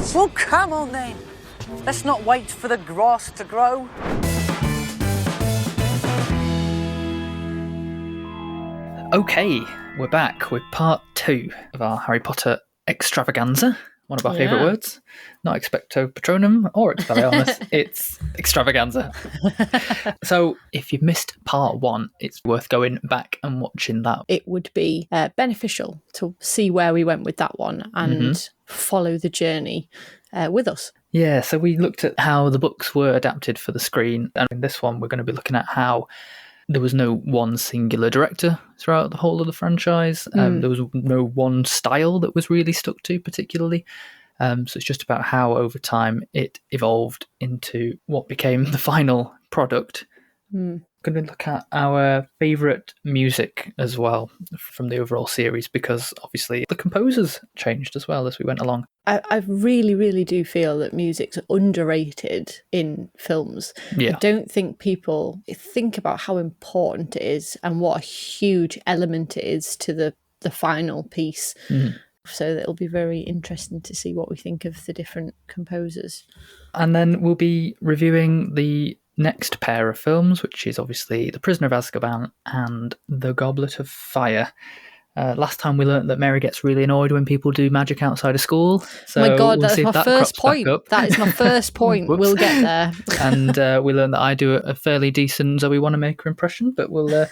So come on then. Let's not wait for the grass to grow. Okay, we're back with part 2 of our Harry Potter extravaganza. One of our favourite words. Not expecto patronum or Expelliarmus. It's extravaganza. So if you've missed part 1, it's worth going back and watching that. It would be beneficial to see where we went with that one and follow the journey with us. Yeah, so we looked at how the books were adapted for the screen. And in this one, we're going to be looking at how there was no one singular director throughout the whole of the franchise. There was no one style that was really stuck to particularly. So it's just about how over time it evolved into what became the final product. Going to look at our favourite music as well from the overall series, because obviously the composers changed as well as we went along. I really, really do feel that music's underrated in films. Yeah. I don't think people think about how important it is and what a huge element it is to the final piece. So it'll be very interesting to see what we think of the different composers. And then we'll be reviewing the next pair of films, which is obviously The Prisoner of Azkaban and The Goblet of Fire. Last time we learnt that Mary gets really annoyed when people do magic outside of school. So my God, we'll that's my first point. That is my first point. We'll get there. And we learned that I do a fairly decent Zoe Wanamaker impression, but we'll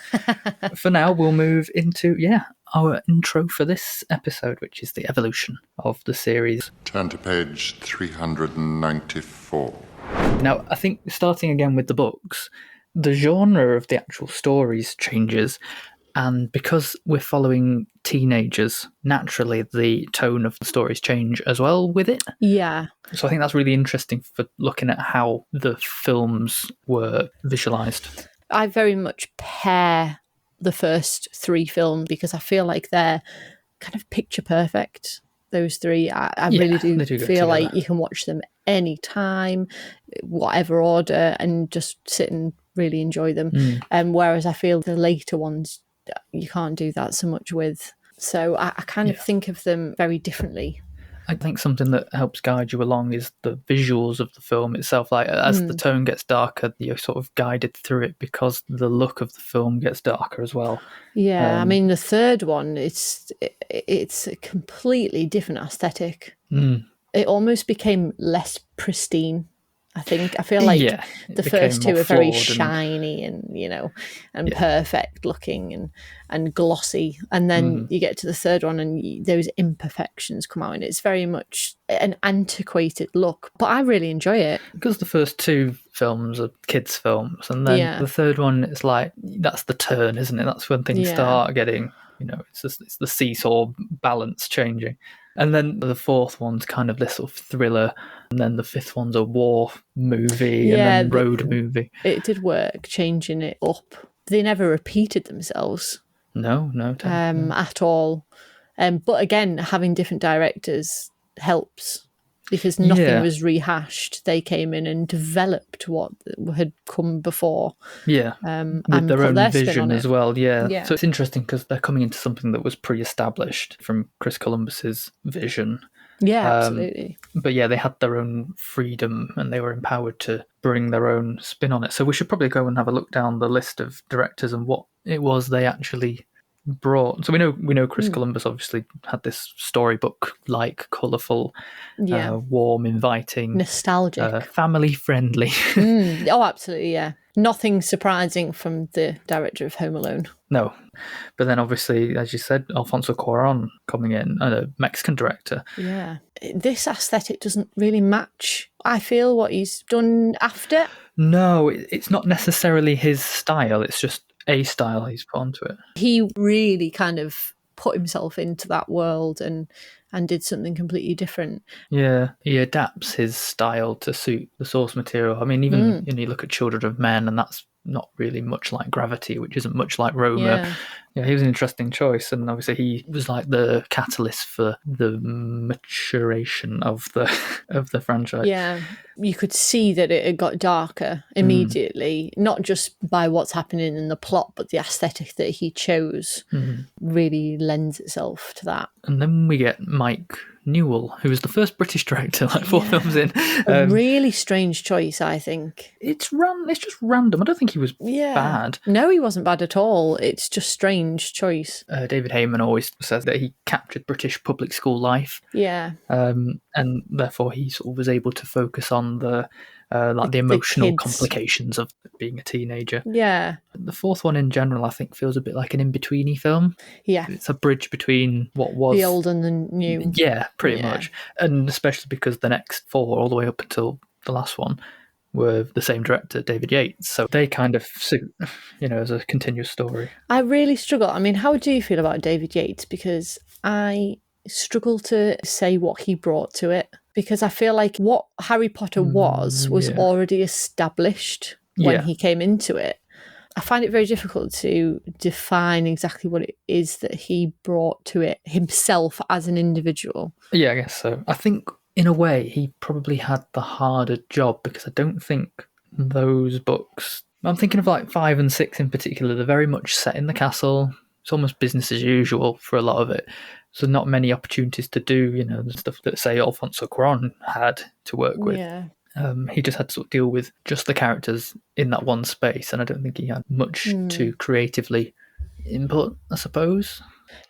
for now we'll move into our intro for this episode, which is the evolution of the series. Turn to page 394. Now, I think starting again with the books, the genre of the actual stories changes. And because we're following teenagers, naturally the tone of the stories change as well with it. Yeah. So I think that's really interesting for looking at how the films were visualised. I very much pair the first 3 films because I feel like they're kind of picture perfect. Those 3, I really do feel like you can watch them anytime, whatever order, and just sit and really enjoy them. Whereas I feel the later ones, you can't do that so much with. So I kind of think of them very differently. I think something that helps guide you along is the visuals of the film itself. Like as the tone gets darker, you're sort of guided through it because the look of the film gets darker as well. Yeah, I mean the third one, it's a completely different aesthetic. It almost became less pristine. I feel like the first 2 are very shiny and perfect looking and glossy, and then you get to the third one and those imperfections come out, and it's very much an antiquated look, but I really enjoy it because the first 2 films are kids films, and then the third one is like that's the turn, isn't it? That's when things start getting, it's the seesaw balance changing. And then the 4th one's kind of this sort of thriller, and then the 5th one's a war movie, and then road movie. It did work changing it up. They never repeated themselves. No. At all. But again, having different directors helps because nothing was rehashed. They came in and developed what had come before. Yeah, with their own vision as well. Yeah. So it's interesting because they're coming into something that was pre-established from Chris Columbus's vision. Yeah, absolutely. But they had their own freedom and they were empowered to bring their own spin on it. So we should probably go and have a look down the list of directors and what it was they actually brought. So we know Chris Columbus obviously had this storybook like colourful, warm, inviting, nostalgic, family friendly. Oh, absolutely, yeah. Nothing surprising from the director of Home Alone. No, but then obviously, as you said, Alfonso Cuarón coming in, a Mexican director. Yeah, this aesthetic doesn't really match, I feel, what he's done after. No, it's not necessarily his style. It's just a style he's put onto it. He really kind of put himself into that world and did something completely different. Yeah, he adapts his style to suit the source material. I mean, even you look at Children of Men, and that's not really much like Gravity, which isn't much like Roma. Yeah, he was an interesting choice, and obviously he was like the catalyst for the maturation of the franchise. Yeah, you could see that it got darker immediately, not just by what's happening in the plot, but the aesthetic that he chose really lends itself to that. And then we get Mike Newell, who was the first British director, like 4 films in. A really strange choice, I think. It's just random. I don't think he was bad. No, he wasn't bad at all. It's just strange choice. David Heyman always says that he captured British public school life. Yeah. And therefore he sort of was able to focus on the emotional complications of being a teenager. Yeah. The 4th one in general, I think, feels a bit like an in-betweeny film. Yeah. It's a bridge between what was... the old and the new. Yeah, pretty much. And especially because the next 4, all the way up until the last one, were the same director, David Yates. So they kind of suit, as a continuous story. I really struggle. I mean, how do you feel about David Yates? Because I struggle to say what he brought to it. Because I feel like what Harry Potter was already established when he came into it. I find it very difficult to define exactly what it is that he brought to it himself as an individual. Yeah, I guess so. I think, in a way, he probably had the harder job because I don't think those books... I'm thinking of like 5 and 6 in particular. They're very much set in the castle. It's almost business as usual for a lot of it. So not many opportunities to do, the stuff that, say, Alfonso Cuarón had to work with. Yeah. He just had to sort of deal with just the characters in that one space, and I don't think he had much to creatively input, I suppose.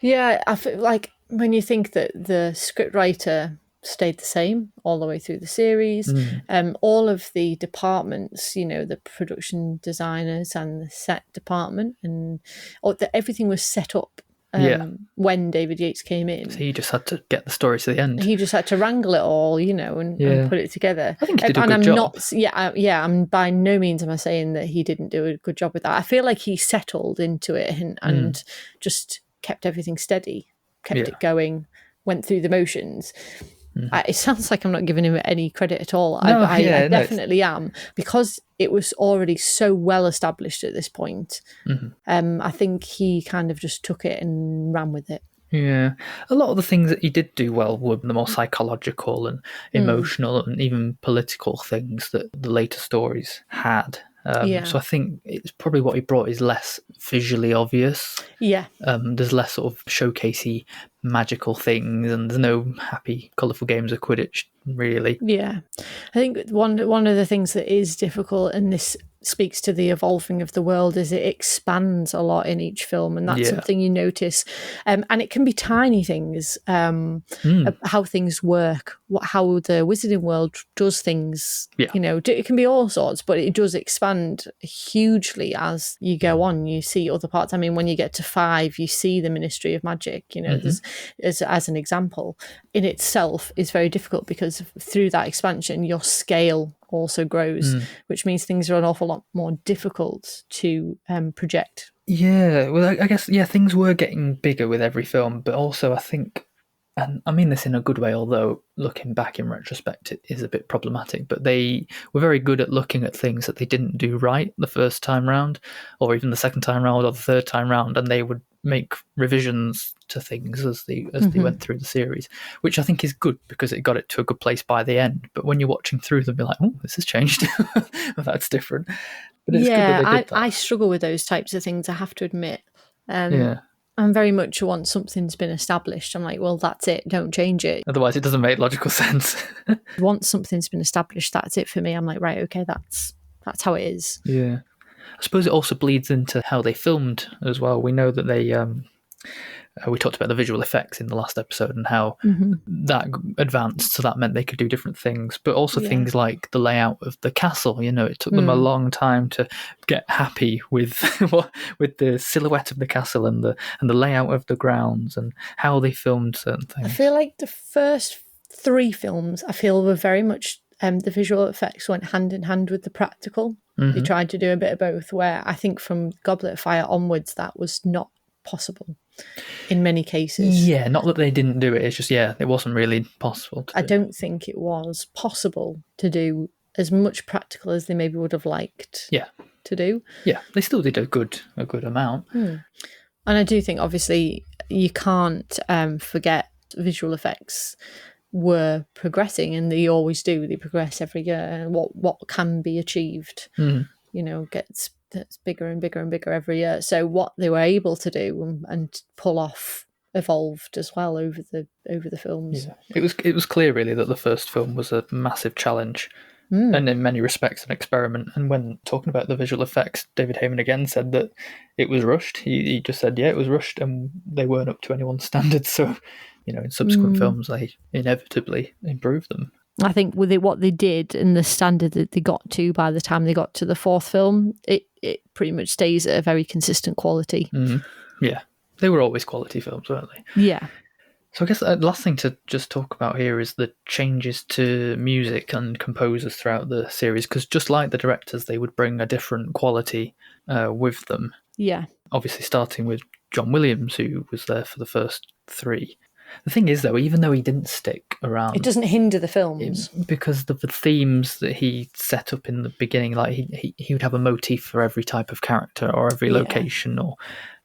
Yeah, I feel like when you think that the scriptwriter stayed the same all the way through the series, all of the departments, the production designers and the set department, and everything was set up when David Yates came in. So he just had to get the story to the end. He just had to wrangle it all, and put it together. I think he did a good job. I'm by no means am I saying that he didn't do a good job with that. I feel like he settled into it and just kept everything steady, kept it going, went through the motions. It sounds like I'm not giving him any credit at all. I definitely am, because it was already so well established at this point. I think he kind of just took it and ran with it. Yeah. A lot of the things that he did do well were the more psychological and emotional and even political things that the later stories had. So I think it's probably what he brought is less visually obvious. Yeah. There's less sort of showcasey magical things, and there's no happy, colourful games of Quidditch, really. Yeah. I think one of the things that is difficult, and this speaks to the evolving of the world, is it expands a lot in each film, and that's something you notice. And it can be tiny things, how things work, how the wizarding world does things. It can be all sorts, but it does expand hugely as you go on. You see other parts. I mean, when you get to 5, you see the Ministry of Magic, as an example. In itself is very difficult because through that expansion, your scale also grows, which means things are an awful lot more difficult to project. Yeah, well, I guess, things were getting bigger with every film, but also I think, and I mean this in a good way, although looking back in retrospect it is a bit problematic, but they were very good at looking at things that they didn't do right the first time round, or even the second time round or the third time round, and they would make revisions to things as they went through the series, which I think is good because it got it to a good place by the end. But when you're watching through them, you're like, oh, this has changed. That's different. But it's good that they did that. I struggle with those types of things, I have to admit. I'm very much once something's been established, I'm like, well, that's it, don't change it. Otherwise it doesn't make logical sense. Once something's been established, that's it for me. I'm like, right, okay, that's how it is. Yeah. I suppose it also bleeds into how they filmed as well. We know that they we talked about the visual effects in the last episode and how that advanced, so that meant they could do different things, but also things like the layout of the castle. It took them a long time to get happy with with the silhouette of the castle and the layout of the grounds and how they filmed certain things. I feel like the first 3 films, were very much the visual effects went hand in hand with the practical. They tried to do a bit of both, where I think from Goblet of Fire onwards that was not possible in many cases. Yeah, not that they didn't do it, it's just, it wasn't really possible to do. I don't think it was possible to do as much practical as they maybe would have liked to do. Yeah, they still did a good amount. And I do think, obviously, you can't forget visual effects were progressing, and they always do. They progress every year, and what can be achieved, gets bigger and bigger and bigger every year. So what they were able to do and pull off evolved as well over the films. Yeah. It was clear really that the first film was a massive challenge. And in many respects an experiment. And when talking about the visual effects, David Heyman again said that it was rushed. He just said, yeah, it was rushed and they weren't up to anyone's standards. So, in subsequent films, they inevitably improved them. I think with what they did and the standard that they got to by the time they got to the fourth film, it pretty much stays at a very consistent quality. Mm-hmm. Yeah. They were always quality films, weren't they? Yeah. So I guess the last thing to just talk about here is the changes to music and composers throughout the series, because just like the directors, they would bring a different quality with them. Yeah. Obviously starting with John Williams, who was there for the first 3. The thing is, though, even though he didn't stick around... It doesn't hinder the films. Because the themes that he set up in the beginning, like he would have a motif for every type of character or every location or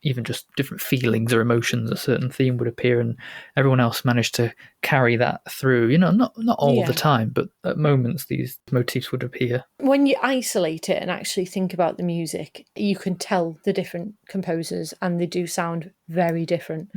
even just different feelings or emotions. A certain theme would appear and everyone else managed to carry that through. Not all the time, but at moments these motifs would appear. When you isolate it and actually think about the music, you can tell the different composers and they do sound very different.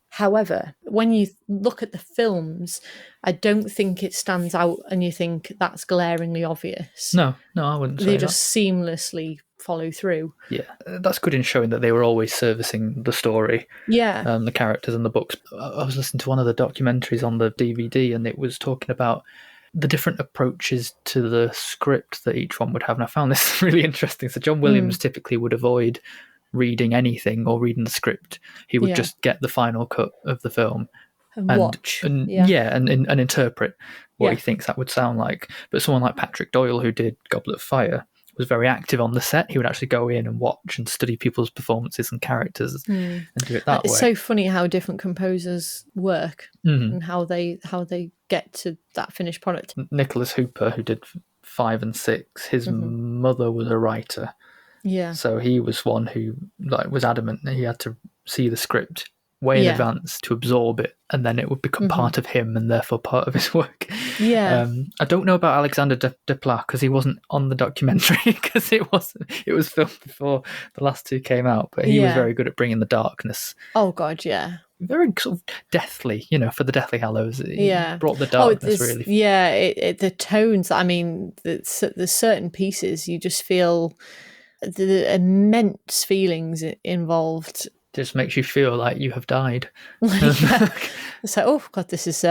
However, when you look at the films, I don't think it stands out and you think that's glaringly obvious. No, I wouldn't say They just seamlessly follow through. Yeah, that's good in showing that they were always servicing the story. Yeah. The characters and the books. I was listening to one of the documentaries on the DVD and it was talking about the different approaches to the script that each one would have. And I found this really interesting. So John Williams typically would avoid reading anything or reading the script. He would just get the final cut of the film and watch and interpret what he thinks that would sound like. But someone like Patrick Doyle, who did Goblet of Fire, was very active on the set. He would actually go in and watch and study people's performances and characters and do it that way. It's so funny how different composers work and how they get to that finished product. Nicholas Hooper, who did 5 and 6, his mother was a writer. Yeah. So he was one who was adamant that he had to see the script way in advance to absorb it, and then it would become part of him and therefore part of his work. Yeah. I don't know about Alexander Desplat because he wasn't on the documentary because it was filmed before the last 2 came out, but he was very good at bringing the darkness. Oh God, yeah. Very sort of deathly, for the Deathly Hallows. He brought the darkness really. Yeah, the tones. I mean, there's certain pieces you just feel the immense feelings involved. Just makes you feel like you have died. It's like, oh God, this is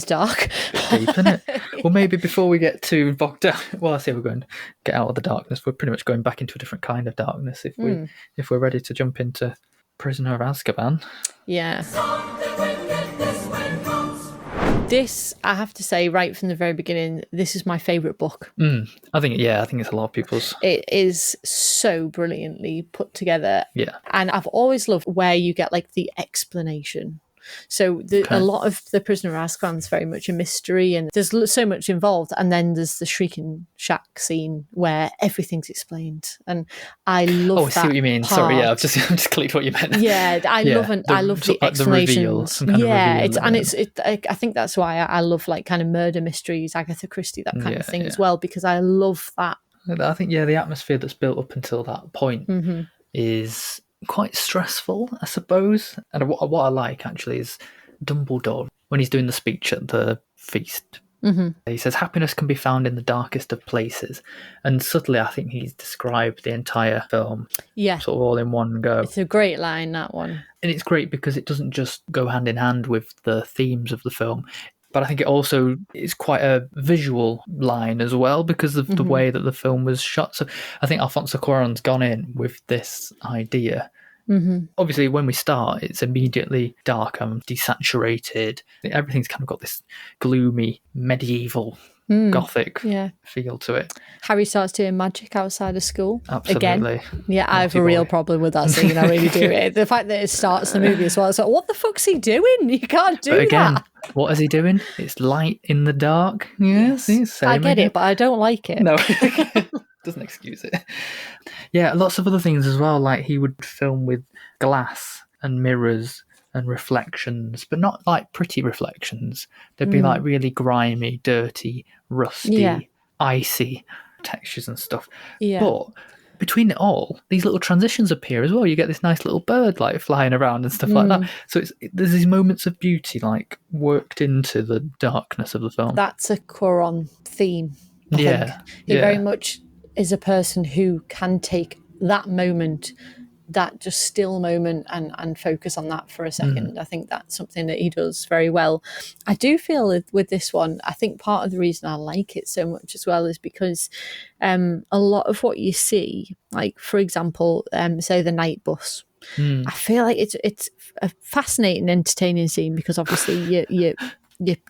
dark. Deep, isn't it? Well, maybe before we get too bogged down, I say we're going to get out of the darkness. We're pretty much going back into a different kind of darkness if we're ready to jump into Prisoner of Azkaban. Yeah. This, I have to say, right from the very beginning, this is my favourite book. I think it's a lot of people's. It is so brilliantly put together. Yeah. And I've always loved where you get the explanation. So a lot of the Prisoner of Azkaban is very much a mystery and there's so much involved. And then there's the Shrieking Shack scene where everything's explained. And I love that. I see what you mean. Part. Sorry, I've just clicked what you meant. Yeah, I love the explanations. The reveal, I think that's why I love kind of murder mysteries, Agatha Christie, that kind of thing as well, because I love that. I think, the atmosphere that's built up until that point is quite stressful, I suppose. And what I like actually is Dumbledore when he's doing the speech at the feast. He says happiness can be found in the darkest of places, and subtly I think he's described the entire film sort of all in one go. It's a great line, that one. And it's great because it doesn't just go hand in hand with the themes of the film, but I think it also is quite a visual line as well because of the way that the film was shot. So I think Alfonso Cuarón's gone in with this idea. Obviously, when we start, it's immediately dark and desaturated. Everything's kind of got this gloomy, medieval, gothic feel to it. Harry starts doing magic outside of school. Absolutely. Again. Yeah, I have a real problem with that scene. I really do. The fact that it starts the movie as well, it's like, what the fuck's he doing? You can't do that. What is he doing? It's light in the dark. Yes. I get it, but I don't like it. No. Doesn't excuse it. Yeah, lots of other things as well, like he would film with glass and mirrors and reflections, but not pretty reflections. They'd be really grimy, dirty, rusty, icy textures and stuff. Yeah. But between it all, these little transitions appear as well. You get this nice little bird like flying around and stuff like that. So there's these moments of beauty like worked into the darkness of the film. That's a Cuarón theme, I think. He very much is a person who can take that moment, that just still moment, and focus on that for a second. I think that's something that he does very well. I do feel with this one, I think part of the reason I like it so much as well is because a lot of what you see, like for example, say the night bus, I feel like it's a fascinating, entertaining scene because obviously you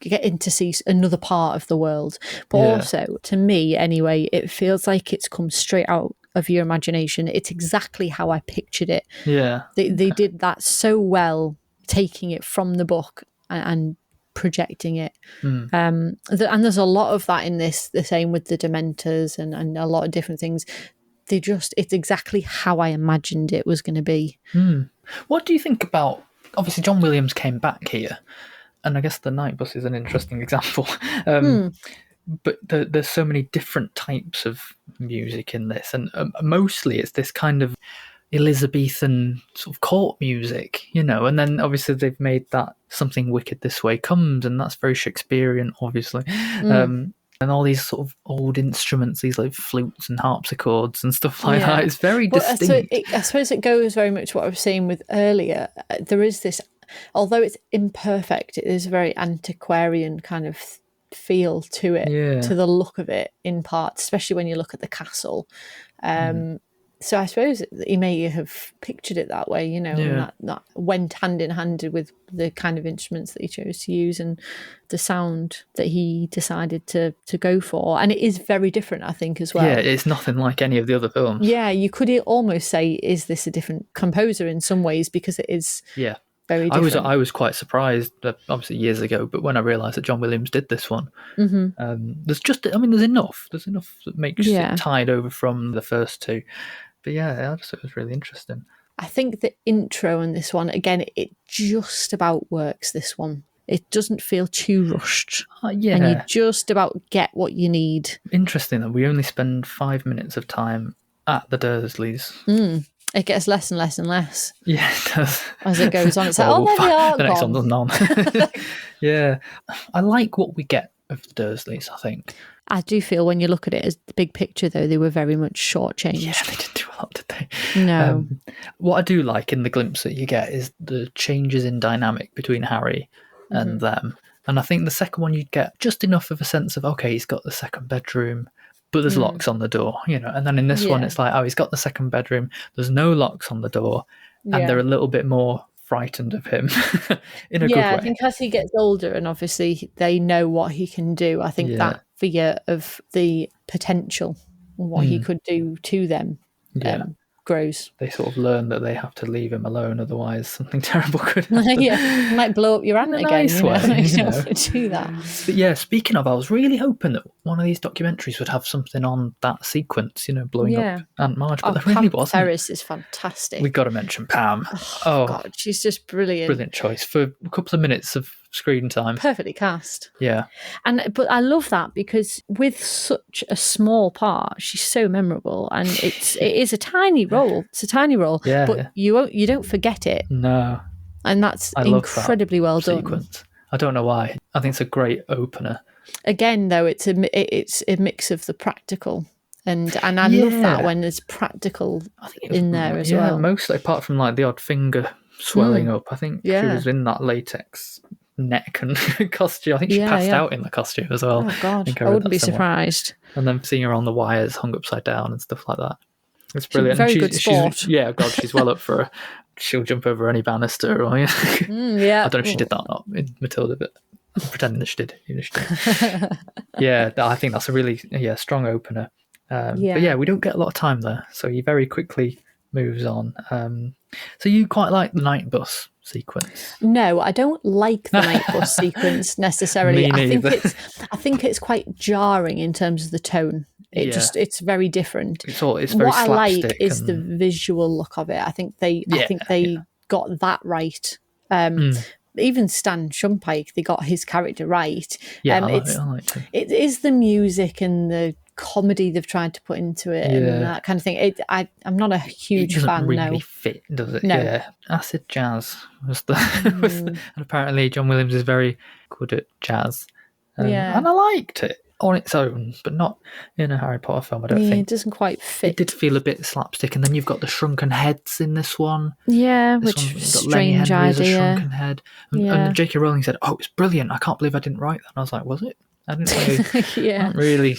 getting to see another part of the world, but also to me anyway, it feels like it's come straight out of your imagination. It's exactly how I pictured it. They did that so well, taking it from the book and projecting it. And there's a lot of that in this, the same with the Dementors and a lot of different things. It's exactly how I imagined it was going to be. What do you think about, obviously John Williams came back here, and I guess the Night Bus is an interesting example. But there's so many different types of music in this, and mostly it's this kind of Elizabethan sort of court music, and then obviously they've made that Something Wicked This Way Comes, and that's very Shakespearean, obviously. And all these sort of old instruments, these like flutes and harpsichords and stuff like that. It's very distinct. I suppose it goes very much what I was saying with earlier. There is this, although it's imperfect, it is a very antiquarian kind of feel to it, to the look of it in parts, especially when you look at the castle. So I suppose he may have pictured it that way, and that went hand in hand with the kind of instruments that he chose to use and the sound that he decided to go for. And it is very different, I think, as well. Yeah, it's nothing like any of the other films. Yeah, you could almost say, is this a different composer in some ways, because it is very different. I was quite surprised, obviously years ago, but when I realised that John Williams did this one, there's enough that makes it tied over from the first two. But yeah, I just thought it was really interesting. I think the intro in this one, again, it just about works, this one. It doesn't feel too rushed. And you just about get what you need. Interesting that we only spend 5 minutes of time at the Dursleys. It gets less and less and less. Yeah, it does. As it goes on. It's like, there they are. The next one doesn't on. Yeah. I like what we get of the Dursleys, I think. I do feel when you look at it as the big picture, though, they were very much shortchanged. Yeah, they didn't do a lot, did they? No. What I do like in the glimpse that you get is the changes in dynamic between Harry and them. And I think the second one you'd get just enough of a sense of, okay, he's got the second bedroom, but there's locks on the door, And then in this one, it's like, oh, he's got the second bedroom, there's no locks on the door, and they're a little bit more frightened of him in a good way. I think as he gets older and obviously they know what he can do, I think that fear of the potential, what he could do to them, grows. They sort of learn that they have to leave him alone, otherwise something terrible could happen. You might blow up your aunt again. Nice way, you don't have to do that. But yeah, speaking of, I was really hoping that one of these documentaries would have something on that sequence, blowing up Aunt Marge, but there really wasn't. Ferris is fantastic. We've got to mention Pam. Oh God, she's just brilliant. Brilliant choice for a couple of minutes of screen time. Perfectly cast. Yeah. But I love that because with such a small part, she's so memorable, and it is a tiny role. It's a tiny role, but you don't forget it. No. And that's incredibly well done. Sequence. I don't know why. I think it's a great opener. Again, though, it's a mix of the practical. And I love that when there's practical in there as well. Mostly apart from like the odd finger swelling up. I think she was in that latex neck and costume. I think she passed out in the costume as well. Oh God, I wouldn't be surprised. And then seeing her on the wires hung upside down and stuff like that. It's brilliant. Very good sport. She's well up for she'll jump over any banister. Or, I don't know if she did that or not in Matilda, but I'm pretending that she did. I think that's a really strong opener. But we don't get a lot of time there, so he very quickly moves on. So you quite like the night bus sequence? No, I don't like the night bus sequence necessarily. Me neither. I think it's quite jarring in terms of the tone. It's very different. It's very what I like slapstick is the visual look of it. I think they got that right. Even Stan Shumpike, they got his character right. I liked him. It is the music and the comedy they've tried to put into it and that kind of thing. I'm not a huge doesn't fan. really No, fit, does it? No. Yeah, acid jazz was and apparently John Williams is very good at jazz, and I liked it on its own, but not in a Harry Potter film. I don't think it doesn't quite fit. It did feel a bit slapstick, and then you've got the shrunken heads in this one. Yeah, This which one, was you've got a Lenny strange Henry as a idea. shrunken head, and J.K. Rowling said, "Oh, it's brilliant! I can't believe I didn't write that." And I was like, "Was it? I didn't really." Yeah. Not really.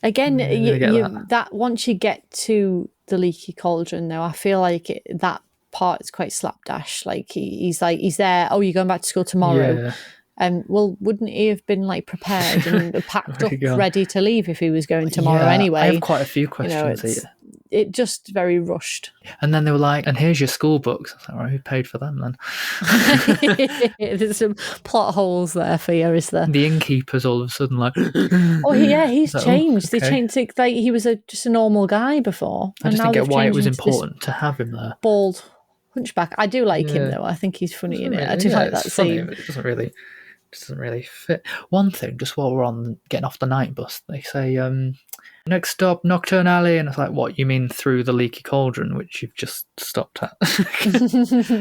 Again, Get that once you get to the leaky cauldron, though, I feel like that part is quite slapdash. Like he's there. Oh, you're going back to school tomorrow. Yeah. Well, wouldn't he have been like prepared and packed up, ready to leave if he was going tomorrow Yeah, anyway? I have quite a few questions here. It just very rushed. And then they were like, "And here's your school books." I was like, "Right, who paid for them then?" There's some plot holes there for you, is there? The innkeeper's all of a sudden like, oh yeah, he's like, changed. Oh, okay. They changed it, like he was just a normal guy before. I just didn't get why it was important to have him there. Bald hunchback. I do like him though. I think he's funny in it. I do like that scene. But it doesn't really fit. One thing, just while we're on getting off the night bus, they say, next stop, Nocturne Alley. And it's like, what, you mean through the leaky cauldron, which you've just stopped at?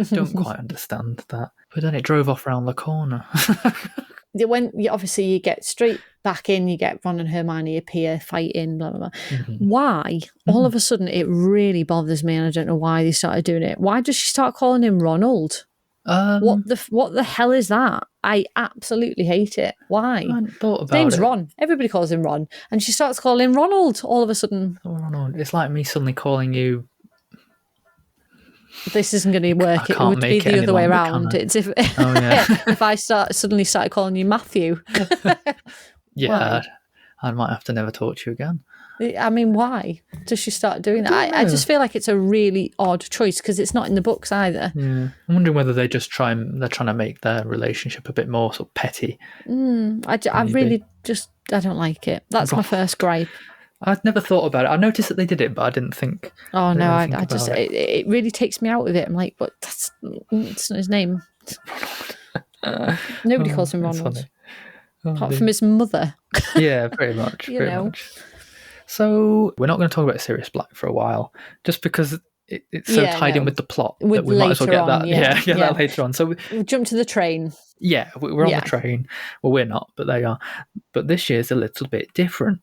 Don't quite understand that. But then it drove off round the corner. When obviously you get straight back in, you get Ron and Hermione appear, fighting, blah, blah, blah. Mm-hmm. Why? All of a sudden, it really bothers me, and I don't know why they started doing it. Why does she start calling him Ronald? What the hell is that? I absolutely hate it. Why? I hadn't thought about His name's it. Ron. Everybody calls him Ron. And she starts calling him Ronald all of a sudden. Oh, Ronald. It's like me suddenly calling you... This isn't going to work. It would be the other way around. It's if if I suddenly started calling you Matthew. Yeah, I might have to never talk to you again. I mean, why does she start doing that? I just feel like it's a really odd choice because it's not in the books either. Yeah, I'm wondering whether they're trying to make their relationship a bit more sort of petty. I really just I don't like it. That's my first gripe. I'd never thought about it. I noticed that they did it, but I didn't think. Oh no, I just it really takes me out of it. I'm like, but that's not his name. Nobody calls him Ronald, apart from his mother. Yeah, pretty much. Pretty much. So we're not going to talk about Sirius Black for a while, just because it's so tied in with the plot that we might as well get that. Get that later on. So we jump to the train. Yeah, we're on the train. Well, we're not, but they are. But this year's a little bit different.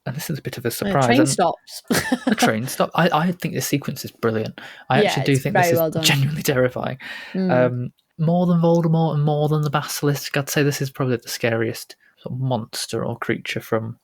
And this is a bit of a surprise. The train stops. The train stops. I think this sequence is brilliant. I actually do think this is genuinely terrifying. More than Voldemort and more than the Basilisk, I'd say this is probably the scariest sort of monster or creature from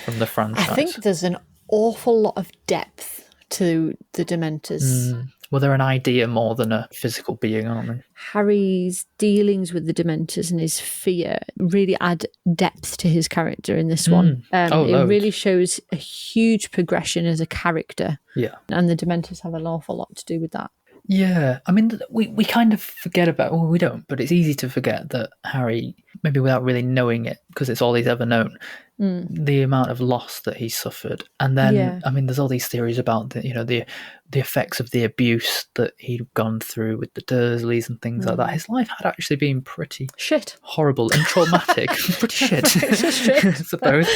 the franchise. I think there's an awful lot of depth to the Dementors. Well, they're an idea more than a physical being, aren't they? Harry's dealings with the Dementors and his fear really add depth to his character in this one. It really shows a huge progression as a character. Yeah. And the Dementors have an awful lot to do with that. Yeah, I mean, we kind of forget about, well, we don't, but it's easy to forget that Harry, maybe without really knowing it, because it's all he's ever known, the amount of loss that he suffered. And then, I mean, there's all these theories about, the effects of the abuse that he'd gone through with the Dursleys and things like that. His life had actually been pretty horrible and traumatic. Pretty shit, I suppose.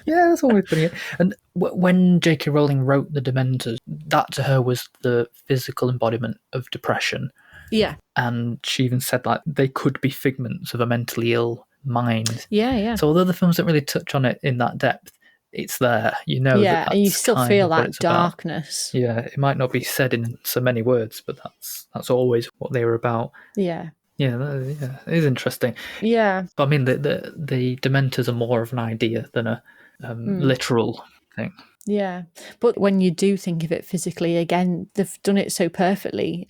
Yeah, that's always putting it. And when J.K. Rowling wrote The Dementors, that to her was the physical embodiment of depression. Yeah. And she even said like they could be figments of a mentally ill mind. Yeah. So although the films don't really touch on it in that depth, it's there. Yeah, and you still feel that darkness. About. Yeah, it might not be said in so many words, but that's always what they were about. Yeah. Yeah, it is interesting. Yeah. But I mean, the Dementors are more of an idea than a literal thing. Yeah. But when you do think of it physically, again, they've done it so perfectly,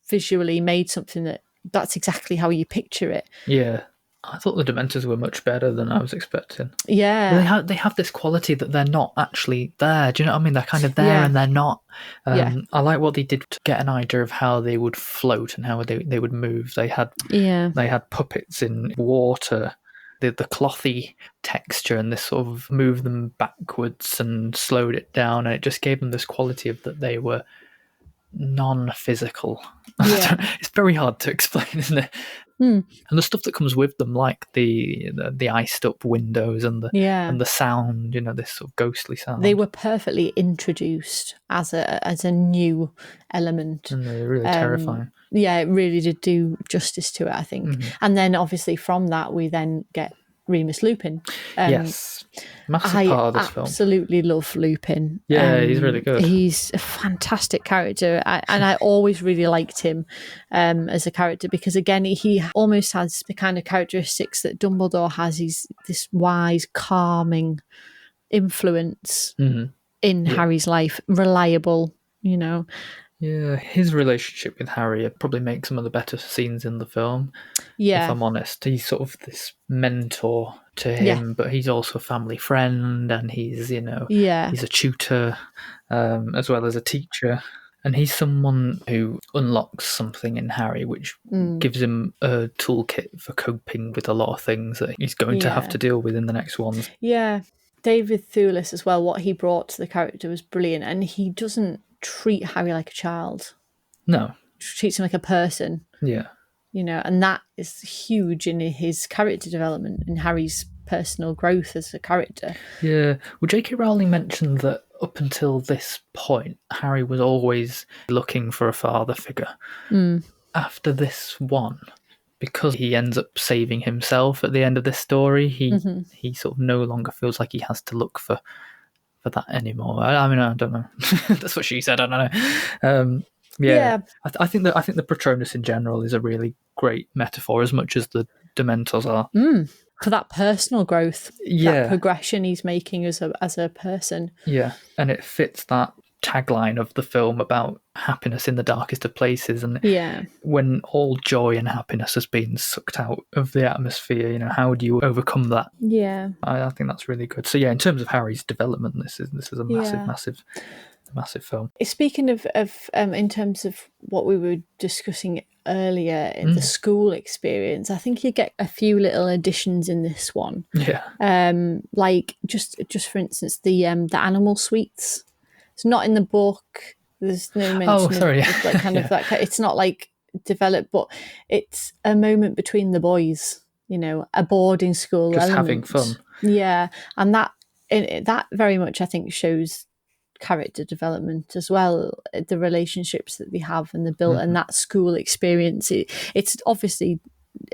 visually made something that's exactly how you picture it. Yeah. I thought the Dementors were much better than I was expecting. Yeah. Well, they have this quality that they're not actually there. Do you know what I mean? They're kind of there and they're not. I like what they did to get an idea of how they would float and how they would move. They had puppets in water. The clothy texture and this sort of moved them backwards and slowed it down, and it just gave them this quality of that they were non-physical. Yeah. It's very hard to explain, isn't it? And the stuff that comes with them, like the iced up windows and the sound, this sort of ghostly sound. They were perfectly introduced as a new element. And they're really terrifying. Yeah, it really did do justice to it, I think. And then obviously from that we then get Remus Lupin. Yes. Massive part of this film. I absolutely love Lupin. Yeah, he's really good. He's a fantastic character. And I always really liked him as a character because, again, he almost has the kind of characteristics that Dumbledore has. He's this wise, calming influence in Harry's life. Reliable, Yeah, his relationship with Harry probably makes some of the better scenes in the film. Yeah. If I'm honest, he's sort of this mentor to him, but he's also a family friend, and he's he's a tutor as well as a teacher, and he's someone who unlocks something in Harry, which gives him a toolkit for coping with a lot of things that he's going to have to deal with in the next ones. Yeah, David Thewlis as well. What he brought to the character was brilliant, and he doesn't treat Harry like a child. No. Treats him like a person. Yeah. And that is huge in his character development, in Harry's personal growth as a character. Yeah. Well, J.K. Rowling mentioned that up until this point, Harry was always looking for a father figure. After this one, because he ends up saving himself at the end of this story, he sort of no longer feels like he has to look for that anymore. I mean, I don't know. That's what she said. I don't know. I think the Patronus in general is a really great metaphor, as much as the Dementors are. For that personal growth, that progression he's making as a person. Yeah, and it fits that tagline of the film about happiness in the darkest of places, and when all joy and happiness has been sucked out of the atmosphere, how do you overcome that? I think that's really good. So in terms of Harry's development, this is a massive film. Speaking of in terms of what we were discussing earlier in the school experience, I think you get a few little additions in this one. Like just for instance, the animal sweets. It's not in the book. There's no mention of like kind of that. It's not like developed, but it's a moment between the boys. A boarding school just element. Having fun. Yeah, and that very much I think shows character development as well. The relationships that they have and the build and that school experience. It's obviously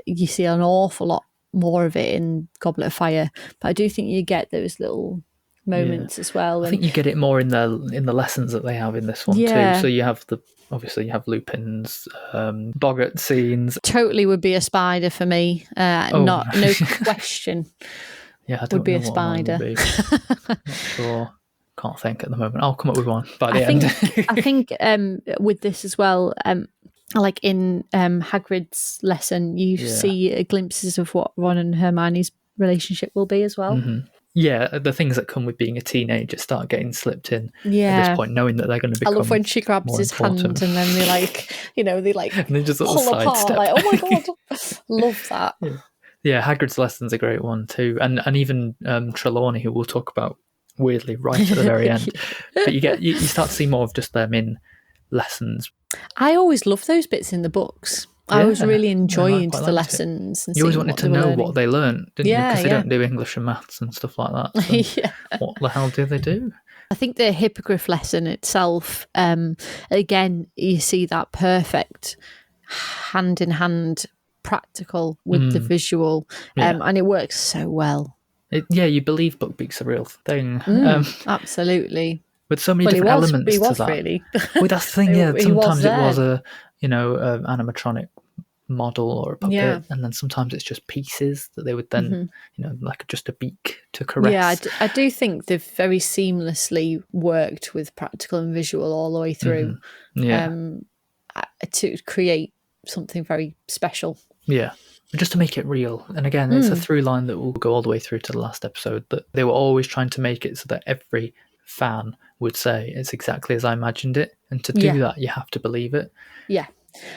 you see an awful lot more of it in Goblet of Fire, but I do think you get those little moments as well. I think you get it more in the lessons that they have in this one too. So you have obviously you have Lupin's boggart scenes. Totally would be a spider for me. No question. Yeah, I don't would be know a spider. Would be. Not sure. Can't think at the moment. I'll come up with one by the end. I think with this as well, like in Hagrid's lesson, you see glimpses of what Ron and Hermione's relationship will be as well. Yeah, the things that come with being a teenager start getting slipped in at this point, knowing that they're going to become. I love when she grabs his hand and then they and they just sort of pull apart. sidestep. Like, oh my god, love that. Yeah, Hagrid's lesson's a great one too, and even Trelawney, who we'll talk about weirdly right at the very end. But you start to see more of just them in lessons. I always love those bits in the books. I always really enjoyed the lessons. And you always wanted to know what they learned, didn't you? Because they don't do English and maths and stuff like that. So what the hell do they do? I think the Hippogriff lesson itself, again, you see that perfect hand-in-hand practical with the visual, and it works so well. You believe Buckbeak's a real thing. Absolutely. With so many different elements he to was that. Really. Well, that's the thing, sometimes it was a animatronic model or a puppet, and then sometimes it's just pieces that they would then, like just a beak to caress. Yeah, I do think they've very seamlessly worked with practical and visual all the way through to create something very special. Yeah. Just to make it real. And again, it's a through line that will go all the way through to the last episode, that they were always trying to make it so that every fan would say it's exactly as I imagined it. And to do that, you have to believe it. Yeah.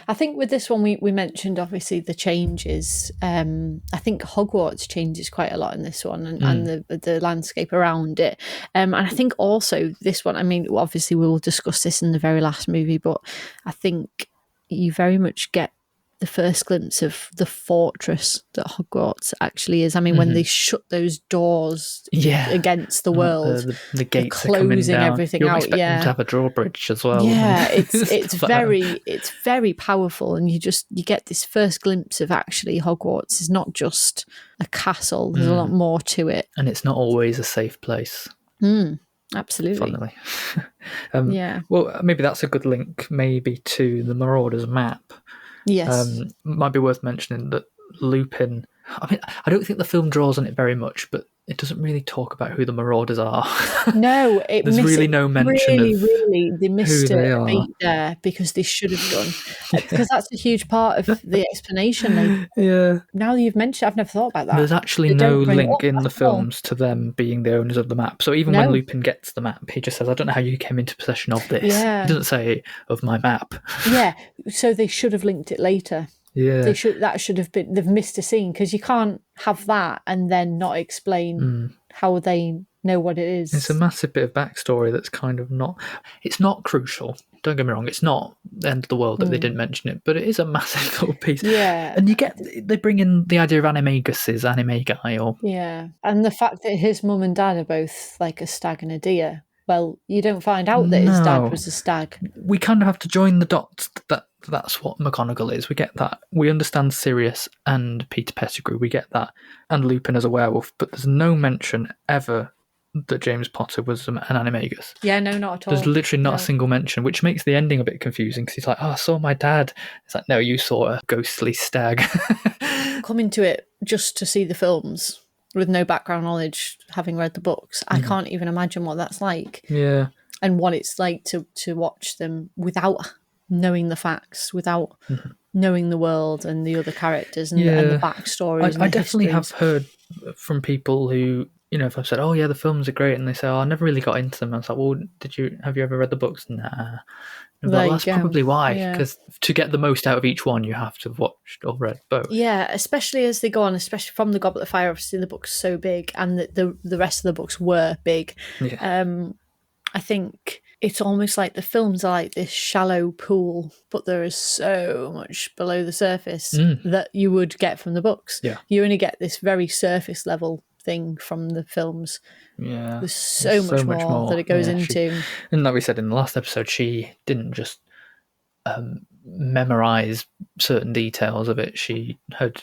I think with this one, we mentioned obviously the changes. I think Hogwarts changes quite a lot in this one, and the landscape around it. And I think also this one, I mean, obviously we'll discuss this in the very last movie, but I think you very much get the first glimpse of the fortress that Hogwarts actually is. I mean, when they shut those doors against the world, the gates are coming closing down. everything You're out. expecting them to have a drawbridge as well. Yeah, and it's stuff like that. it's very powerful, and you get this first glimpse of actually Hogwarts is not just a castle. There's a lot more to it, and it's not always a safe place. Absolutely. Funnily. Yeah. Well, maybe that's a good link, maybe to the Marauders map. Yes. Might be worth mentioning that Lupin. I mean, I don't think the film draws on it very much, but it doesn't really talk about who the Marauders are. No, there's really no mention of they missed who they a are. beat there because they should have done. Because that's a huge part of the explanation. Yeah. Now that you've mentioned, I've never thought about that. There's actually no link in the films to them being the owners of the map. So even when Lupin gets the map, he just says, "I don't know how you came into possession of this." Yeah. He doesn't say of my map. Yeah. So they should have linked it later. Yeah. That should have been. They've missed a scene because you can't have that and then not explain how they know what it is. It's a massive bit of backstory that's kind of not. It's not crucial. Don't get me wrong. It's not the end of the world that they didn't mention it, but it is a massive little piece. Yeah. And they bring in the idea of animagus, anime guy, or and the fact that his mum and dad are both like a stag and a deer. Well, you don't find out that his dad was a stag. We kind of have to join the dots that that's what McGonagall is. We get that. We understand Sirius and Peter Pettigrew. We get that. And Lupin as a werewolf. But there's no mention ever that James Potter was an animagus. Yeah, no, not at all. There's literally not a single mention, which makes the ending a bit confusing because he's like, "Oh, I saw my dad." It's like, no, you saw a ghostly stag. Coming to it just to see the films with no background knowledge, having read the books, I can't even imagine what that's like. Yeah. And what it's like to watch them without knowing the facts, without knowing the world and the other characters and the backstories. I definitely have heard from people who, if I've said, "Oh yeah, the films are great," and they say, "Oh, I never really got into them," I was like, "Well, have you ever read the books?" Nah. Well, that's probably why, because to get the most out of each one, you have to have watched or read both. Yeah, especially as they go on, especially from the Goblet of Fire. Obviously, the book's so big, and the rest of the books were big. Yeah. I think it's almost like the films are like this shallow pool, but there is so much below the surface that you would get from the books. Yeah. You only get this very surface level thing from the films. Yeah. There's so much more that it goes into. And like we said in the last episode, she didn't just memorize certain details of it. She had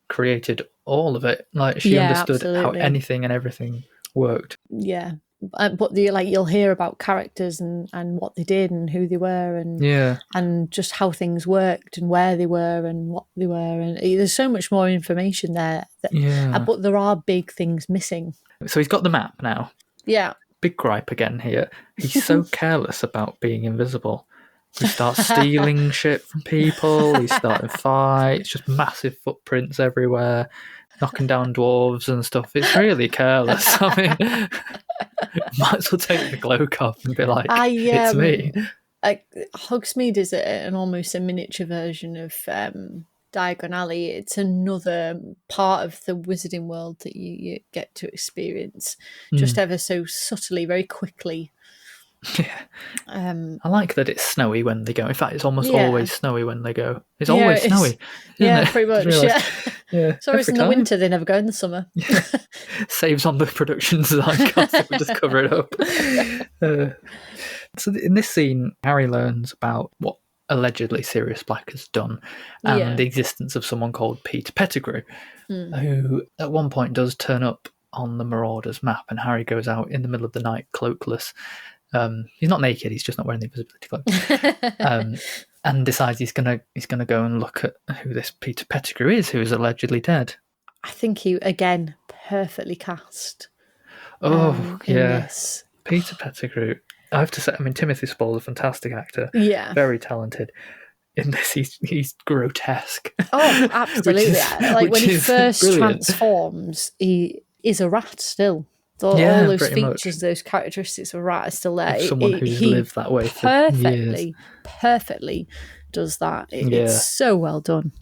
created all of it. Like she understood how anything and everything worked. Yeah. But you'll hear about characters and what they did and who they were and just how things worked and where they were and what they were, and there's so much more information there. But there are big things missing. So he's got the map now. Yeah. Big gripe again here. He's so careless about being invisible. He starts stealing shit from people. He's starting fights. Just massive footprints everywhere. Knocking down dwarves and stuff. It's really careless. I mean, might as well take the cloak off and be like, "It's me." Hogsmeade is an almost a miniature version of Diagon Alley. It's another part of the wizarding world that you get to experience just ever so subtly, very quickly. Yeah. I like that it's snowy when they go. In fact, it's almost always snowy when they go. It's always snowy. Yeah, it? pretty much. Yeah. So it's in the winter, they never go in the summer. Yeah. Saves on the production design costs if we just cover it up. So in this scene, Harry learns about what allegedly Sirius Black has done and the existence of someone called Peter Pettigrew, who at one point does turn up on the Marauders map, and Harry goes out in the middle of the night cloakless. He's not naked; he's just not wearing the invisibility cloak. And decides he's gonna go and look at who this Peter Pettigrew is, who is allegedly dead. I think he again perfectly cast. Oh in this. Peter Pettigrew. I have to say, I mean, Timothy Spall's a fantastic actor. Yeah, very talented. In this, he's grotesque. Oh, absolutely! Like when he first transforms, he is a rat still. All those features, those characteristics of a rat are still there. Someone who's lived that way for years. Perfectly does that. It's so well done.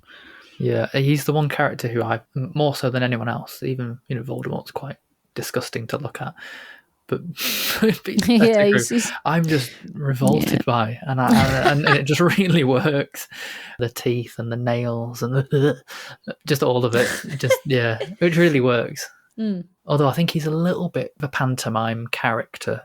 Yeah, he's the one character who I, more so than anyone else, even Voldemort's quite disgusting to look at, but I'm just revolted by, and it just really works. The teeth and the nails and just all of it, it really works. Although I think he's a little bit of a pantomime character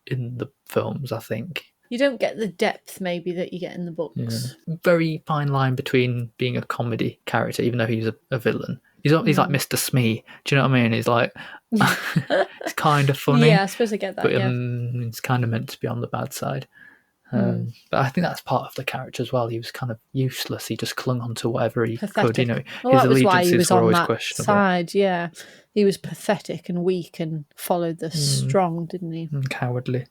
in the films, I think. You don't get the depth maybe that you get in the books. Yeah. Very fine line between being a comedy character, even though he's a villain. He's like Mr. Smee. Do you know what I mean? He's like, it's kind of funny. Yeah, I suppose I get that, but it's kind of meant to be on the bad side. But I think that's part of the character as well. He was kind of useless. He just clung on to whatever he could. You know, that was why he was were on always that questionable. side. Yeah, he was pathetic and weak and followed the strong, didn't he? And cowardly.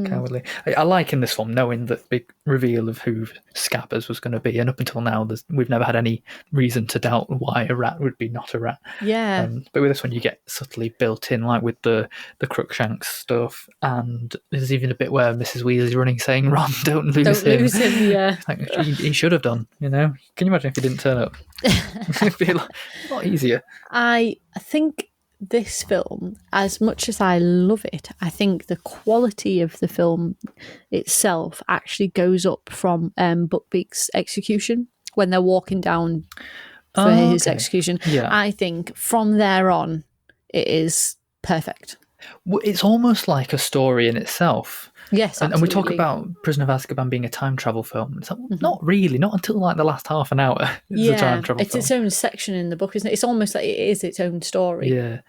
Cowardly. I like in this film knowing the big reveal of who Scabbers was going to be, and up until now we've never had any reason to doubt why a rat would be not a rat. Yeah. But with this one you get subtly built in, like with the Crookshanks stuff, and there's even a bit where Mrs. Weasley's running saying, Ron, don't lose him. Yeah. Like, he should have done, you know? Can you imagine if he didn't turn up? It'd be a lot easier. I think this film, as much as I love it, I think the quality of the film itself actually goes up from Buckbeak's execution, when they're walking down for his execution. Yeah. I think from there on, it is perfect. Well, it's almost like a story in itself. Yes, and we talk about Prisoner of Azkaban being a time travel film. It's like, not really, not until like the last half an hour. It's a time travel film. Its own section in the book, isn't it? It's almost like it is its own story. Yeah,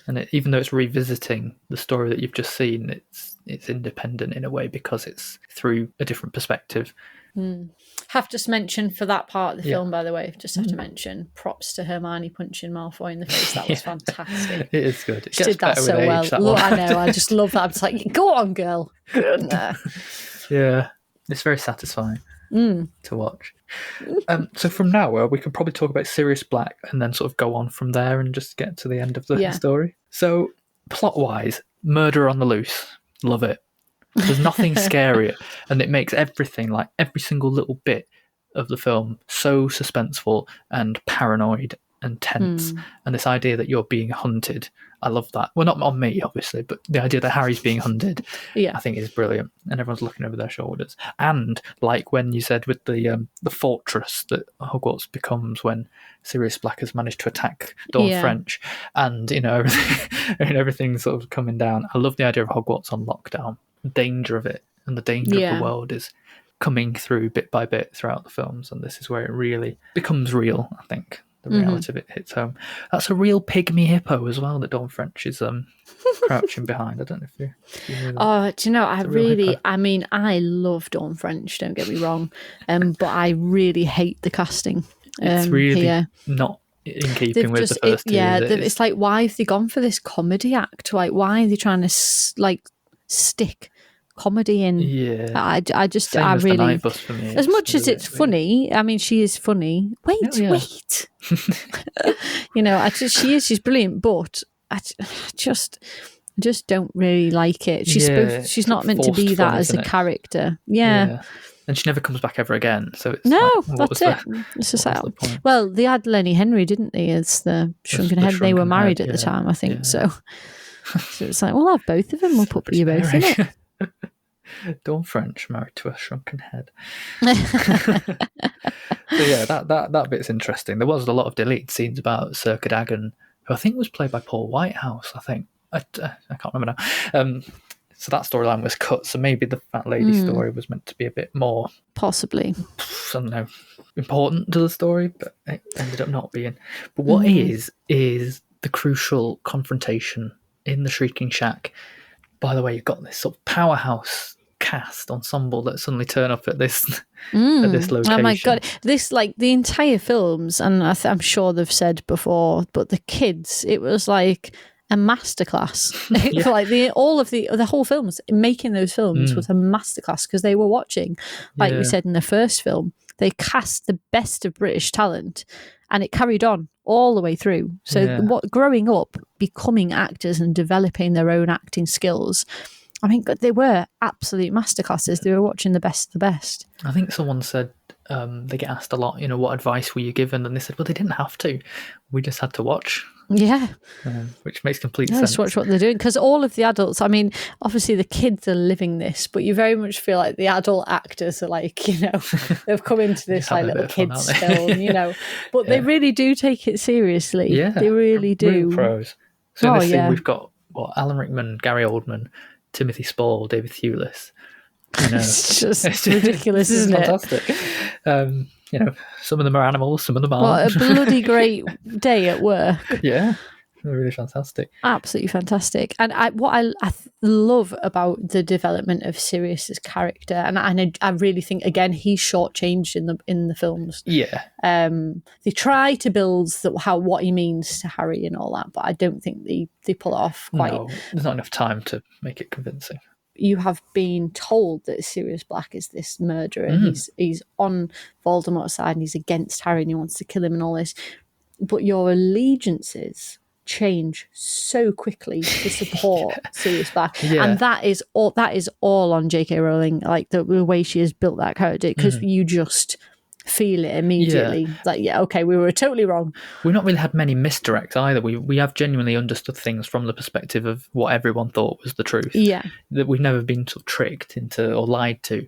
and even though it's revisiting the story that you've just seen, it's independent in a way because it's through a different perspective. Have to mention for that part of the film, by the way, just have to mention props to Hermione punching Malfoy in the face. That was fantastic. It is good. She did that so well. I know. I just love that. I'm just like, go on, girl. Yeah, it's very satisfying to watch. So from now, we can probably talk about Sirius Black and then sort of go on from there and just get to the end of the story. So plot-wise, murder on the loose. Love it. There's nothing scarier, and it makes everything, like every single little bit of the film, so suspenseful and paranoid and tense. And this idea that you're being hunted, I love that. Well, not on me, obviously, but the idea that Harry's being hunted, I think is brilliant, and everyone's looking over their shoulders. And like when you said with the fortress that Hogwarts becomes when Sirius Black has managed to attack Dawn French, and everything's sort of coming down. I love the idea of Hogwarts on lockdown. Danger of it and the danger of the world is coming through bit by bit throughout the films, and this is where it really becomes real. I think the reality of it hits home. That's a real pygmy hippo as well that Dawn French is crouching behind. I don't know if you knew that. Oh, do you know, I love Dawn French, don't get me wrong, but I really hate the casting. It's really not in keeping with the first two. It's like, why have they gone for this comedy act? Like, why are they trying to stick comedy in? I really, Night Bus for me, as much as it's funny. I mean, she is funny. Wait. She's brilliant, but I just don't really like it. She's not meant to be that as a character. Yeah. And she never comes back ever again. So it's that's it. It's just like, well, they had Lenny Henry, didn't they, as the shrunken head? They were married at the time, I think. So it's like, we'll have both of them. We'll put you both in it. Dawn French married to a shrunken head. So that bit's interesting. There was a lot of deleted scenes about Sir Cadogan, who I think was played by Paul Whitehouse. I think I can't remember now. So that storyline was cut. So maybe the fat lady story was meant to be a bit more, possibly, I don't know, important to the story, but it ended up not being. But what is the crucial confrontation in the Shrieking Shack. By the way, you've got this sort of powerhouse cast ensemble that suddenly turn up at this location. Oh my god, this, like, the entire films, and I'm sure they've said before, but the kids, it was like a masterclass. Like the whole films, making those films was a masterclass, because they were watching, like we said in the first film, they cast the best of British talent, and it carried on all the way through. So growing up, becoming actors and developing their own acting skills, I mean, they were absolute masterclasses. They were watching the best of the best. I think someone said they get asked a lot, what advice were you given? And they said, well, they didn't have to. We just had to watch. Yeah. Which makes complete Yeah, sense. just watch what they're doing. Because all of the adults, I mean, obviously the kids are living this, but you very much feel like the adult actors are like, you know, they've come into this like little kids film, you know. But they really do take it seriously. Yeah. They really do. Real pros. So in this scene, we've got Alan Rickman, Gary Oldman, Timothy Spall, David Thewlis. You know, it's just ridiculous, isn't it? Fantastic. You know, some of them are animals, some of them aren't. What a bloody great day at work. Yeah, they're really fantastic. Absolutely fantastic. And what I love about the development of Sirius's character, and I really think again he's shortchanged in the films. Yeah. They try to build what he means to Harry and all that, but I don't think they pull it off quite. No, there's not enough time to make it convincing. You have been told that Sirius Black is this murderer. He's on Voldemort's side and he's against Harry and he wants to kill him and all this. But your allegiances change so quickly to support Sirius Black. And that is all on J.K. Rowling, like the way she has built that character, because you just feel it immediately. Like, okay, we were totally wrong. We've not really had many misdirects either. We have genuinely understood things from the perspective of what everyone thought was the truth. Yeah. That we've never been sort of tricked into or lied to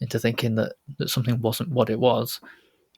into thinking that something wasn't what it was.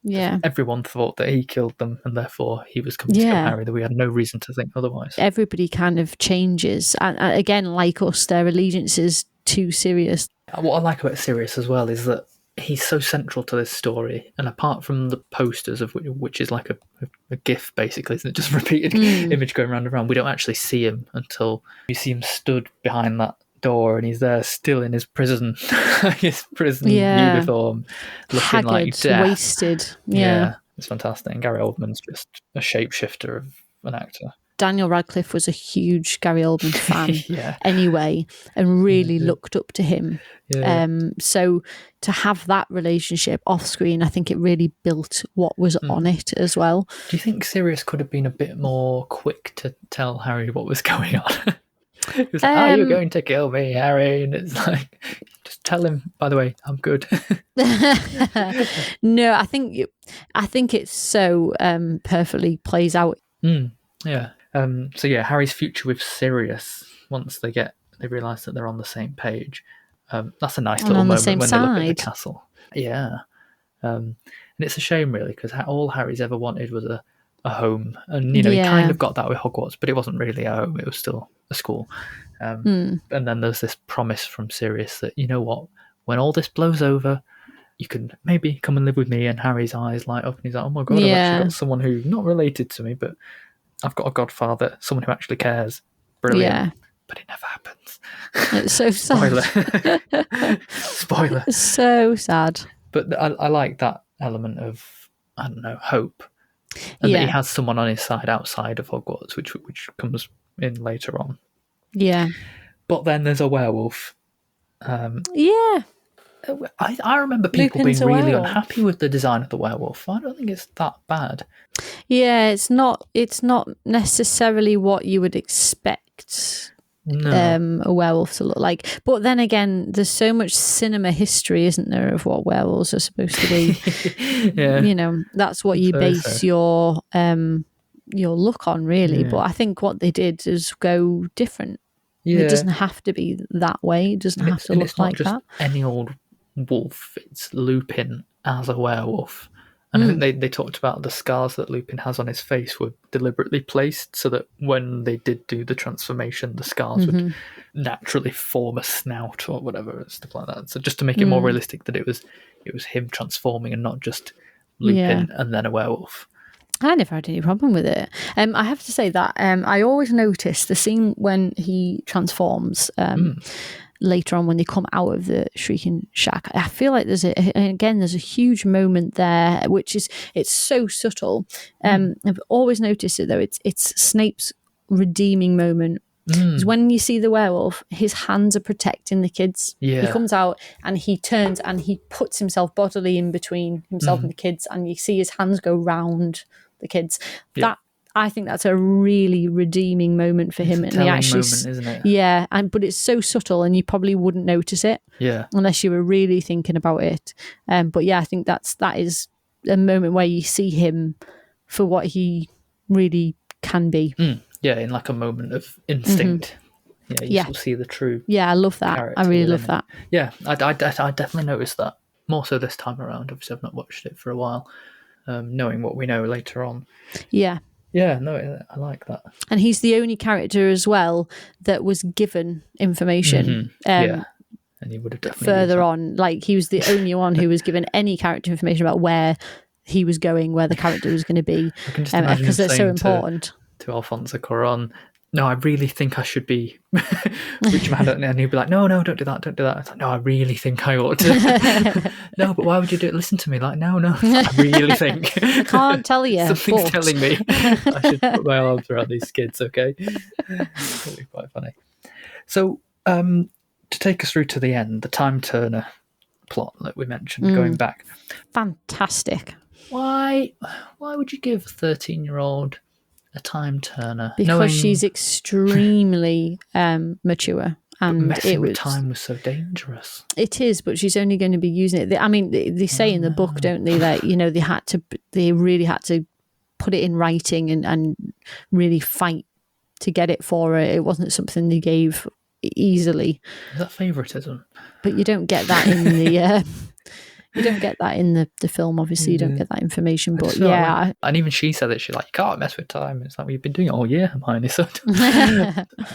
Yeah. Everyone thought that he killed them and therefore he was coming to kill Harry, that we had no reason to think otherwise. Everybody kind of changes. And again, like us, their allegiance is too Sirius. What I like about Sirius as well is that he's so central to this story, and apart from the posters of which is like a GIF basically, isn't it? Just repeated image going round and round. We don't actually see him until you see him stood behind that door, and he's there still in his prison, uniform, looking haggard, like death, wasted. Yeah, it's fantastic. And Gary Oldman's just a shapeshifter of an actor. Daniel Radcliffe was a huge Gary Oldman fan anyway, and really looked up to him. Yeah. So to have that relationship off screen, I think it really built what was on it as well. Do you think Sirius could have been a bit more quick to tell Harry what was going on? He was like, are you going to kill me, Harry? And it's like, just tell him, by the way, I'm good. No, I think it's so perfectly plays out. Yeah. So Harry's future with Sirius, once they realise that they're on the same page. That's a nice little moment when they look at the castle. Yeah. And it's a shame, really, because all Harry's ever wanted was a home. And, he kind of got that with Hogwarts, but it wasn't really a home. It was still a school. And then there's this promise from Sirius that, you know what, when all this blows over, you can maybe come and live with me. And Harry's eyes light up and he's like, oh my God, I've actually got someone who's not related to me, but I've got a godfather, someone who actually cares. Brilliant. Yeah. But it never happens. It's so sad. Spoiler. It's so sad. But I like that element of, I don't know, hope. And that he has someone on his side outside of Hogwarts, which comes in later on. Yeah. But then there's a werewolf. I remember people being really unhappy with the design of the werewolf. I don't think it's that bad. Yeah, it's not necessarily what you would expect a werewolf to look like. But then again, there's so much cinema history, isn't there, of what werewolves are supposed to be. That's what you base your look on, really. But I think what they did is go different. It doesn't have to be that way. It doesn't have to look like that. It's not just any old wolf. It's Lupin as a werewolf. And I think they talked about the scars that Lupin has on his face were deliberately placed so that when they did do the transformation, the scars would naturally form a snout or whatever and stuff like that. So just to make it more realistic that it was him transforming and not just Lupin and then a werewolf. I never had any problem with it. I have to say that I always notice the scene when he transforms later on when they come out of the Shrieking Shack. I feel like there's a huge moment there, which it's so subtle. I've always noticed it though. It's Snape's redeeming moment. Because when you see the werewolf, his hands are protecting the kids. Yeah. He comes out and he turns and he puts himself bodily in between himself and the kids, and you see his hands go round the kids. Yeah. I think that's a really redeeming moment for him. It's a telling moment, isn't it? Yeah, but it's so subtle and you probably wouldn't notice it unless you were really thinking about it. But yeah, I think that is a moment where you see him for what he really can be. Yeah, in like a moment of instinct. Yeah, you sort of see the true. Yeah, I love that. I really love that. Yeah, I definitely noticed that more so this time around. Obviously, I've not watched it for a while. Knowing what we know later on. Yeah. Yeah, no, I like that. And he's the only character as well that was given information. Yeah, and he would have definitely further on. Like, he was the only one who was given any character information about where he was going, where the character was going to be, I can just imagine because they're so saying important. To Alfonso Cuarón, no, I really think I should be reaching my hand out, and he'd be like, no, don't do that. It's like, no, I really think I ought to. No, but why would you do it? Listen to me. Like, no, I really think. I can't tell you. Something's telling me I should put my arms around these kids, okay? That'd be quite funny. So, to take us through to the end, the time turner plot that we mentioned, going back. Fantastic. Why would you give a 13-year-old a time turner? Because she's extremely mature, and messing with time was so dangerous. It is, but she's only going to be using it. I mean, they say in the book, don't they, that they really had to put it in writing and really fight to get it for her. It wasn't something they gave easily. Is that favoritism? But you don't get that in the. You don't get that in the film, obviously. You don't get that information, but yeah. And even she said that she's like, you can't mess with time. It's like, well, you've been doing it all year, Hermione, so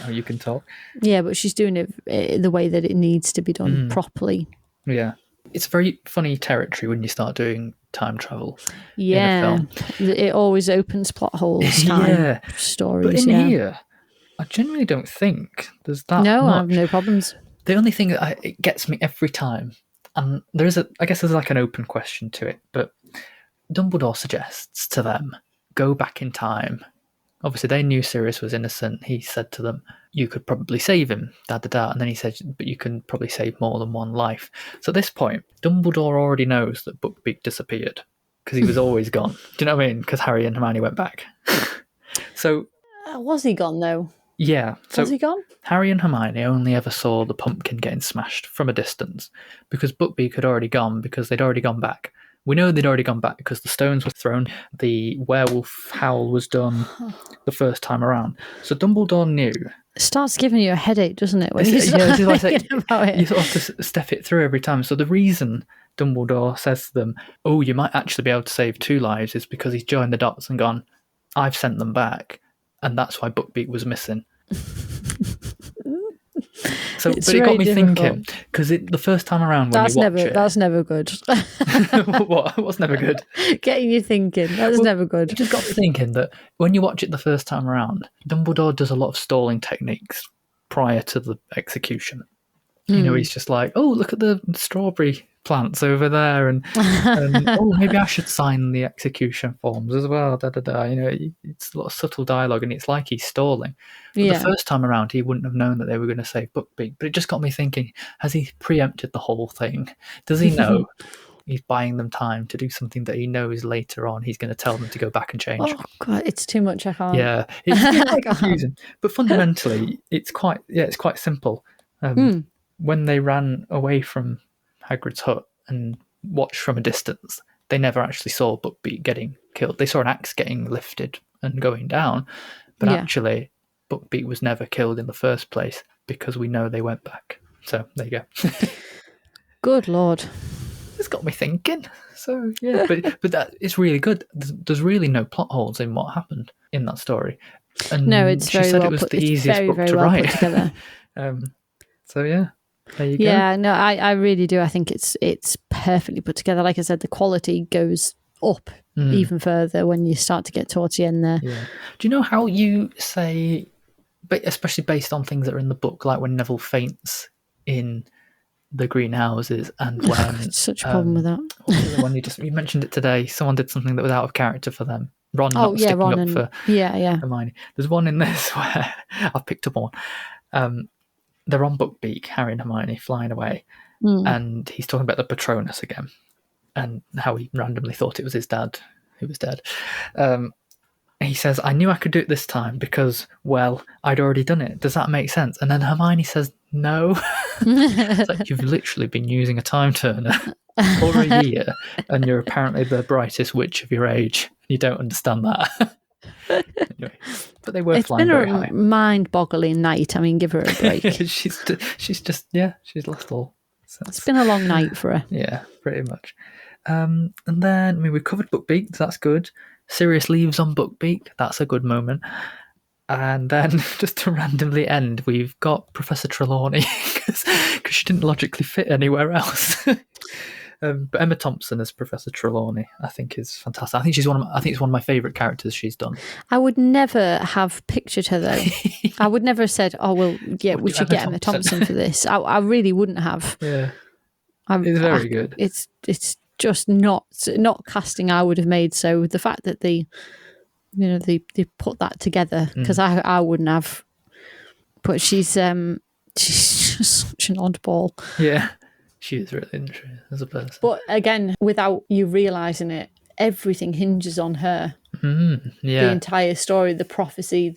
you can talk. Yeah, but she's doing it the way that it needs to be done properly. Yeah. It's very funny territory when you start doing time travel in a film. It always opens plot holes, time stories. But in here, I genuinely don't think there's that much. I have no problems. The only thing that it gets me every time, and I guess there's like an open question to it, but Dumbledore suggests to them, go back in time. Obviously, they knew Sirius was innocent. He said to them, you could probably save him, and then he said, but you can probably save more than one life. So at this point, Dumbledore already knows that Buckbeak disappeared, because he was always gone. Do you know what I mean? Because Harry and Hermione went back. So... was he gone, though? Yeah. So was he gone? Harry and Hermione only ever saw the pumpkin getting smashed from a distance, because Buckbeak had already gone, because they'd already gone back. We know they'd already gone back because the stones were thrown, the werewolf howl was done the first time around. So Dumbledore knew. It starts giving you a headache, doesn't it? When you start thinking about it. You sort of have to step it through every time. So the reason Dumbledore says to them, oh, you might actually be able to save 2 lives, is because he's joined the dots and gone, I've sent them back. And that's why Buckbeak was missing. So, but it got me thinking, because the first time around when you watch it... That's never good. What's never good? Getting you thinking. That's never good. It just got me thinking that when you watch it the first time around, Dumbledore does a lot of stalling techniques prior to the execution. You know, he's just like, oh, look at the strawberry plants over there, and oh, maybe I should sign the execution forms as well. You know, it's a lot of subtle dialogue, and it's like he's stalling. But the first time around, he wouldn't have known that they were going to save Buckbeak. But it just got me thinking: has he preempted the whole thing? Does he know he's buying them time to do something that he knows later on he's going to tell them to go back and change? Oh God, it's too much. I can't. Yeah, it's quite confusing. But fundamentally, it's quite simple. When they ran away from Hagrid's hut and watched from a distance, they never actually saw Buckbeak getting killed. They saw an axe getting lifted and going down, but actually Buckbeak was never killed in the first place, because we know they went back. So there you go. Good Lord. It's got me thinking. So yeah, but that it's really good. There's really no plot holes in what happened in that story. And no, it's she very said well it was put. the easiest very, book very to well write. Put together. So yeah. There you go. Yeah, no, I really do. I think it's perfectly put together. Like I said, the quality goes up even further when you start to get towards the end there. Yeah. Do you know how you say, especially based on things that are in the book, like when Neville faints in the greenhouses, and when such a problem with that. When you mentioned it today, someone did something that was out of character for them. Ron not sticking Ron up for Hermione. There's one in this where I've picked up on. They're on Buckbeak, Harry and Hermione, flying away, and he's talking about the Patronus again, and how he randomly thought it was his dad who was dead. He says, I knew I could do it this time because, well, I'd already done it. Does that make sense? And then Hermione says, no. It's like, you've literally been using a time turner for a year, and you're apparently the brightest witch of your age. You don't understand that. Anyway, but they were It's flying been very a high. mind-boggling night. I mean, give her a break. she's just she's lost all sense. It's been a long night for her. Yeah, pretty much. And then, I mean, we've covered Bookbeak, so that's good. Sirius leaves on Bookbeak, that's a good moment. And then, just to randomly end, we've got Professor Trelawney, because she didn't logically fit anywhere else. But Emma Thompson as Professor Trelawney, I think, is fantastic. I think it's one of my favourite characters she's done. I would never have pictured her, though. I would never have said, "Oh, well, yeah, we should get Emma Thompson for this." I really wouldn't have. Yeah, it's very good. It's just not casting I would have made. So the fact that they put that together, because I wouldn't have. But she's just such an oddball. Yeah, she is really interesting as a person. But again, without you realising it, everything hinges on her. Yeah, the entire story, the prophecy,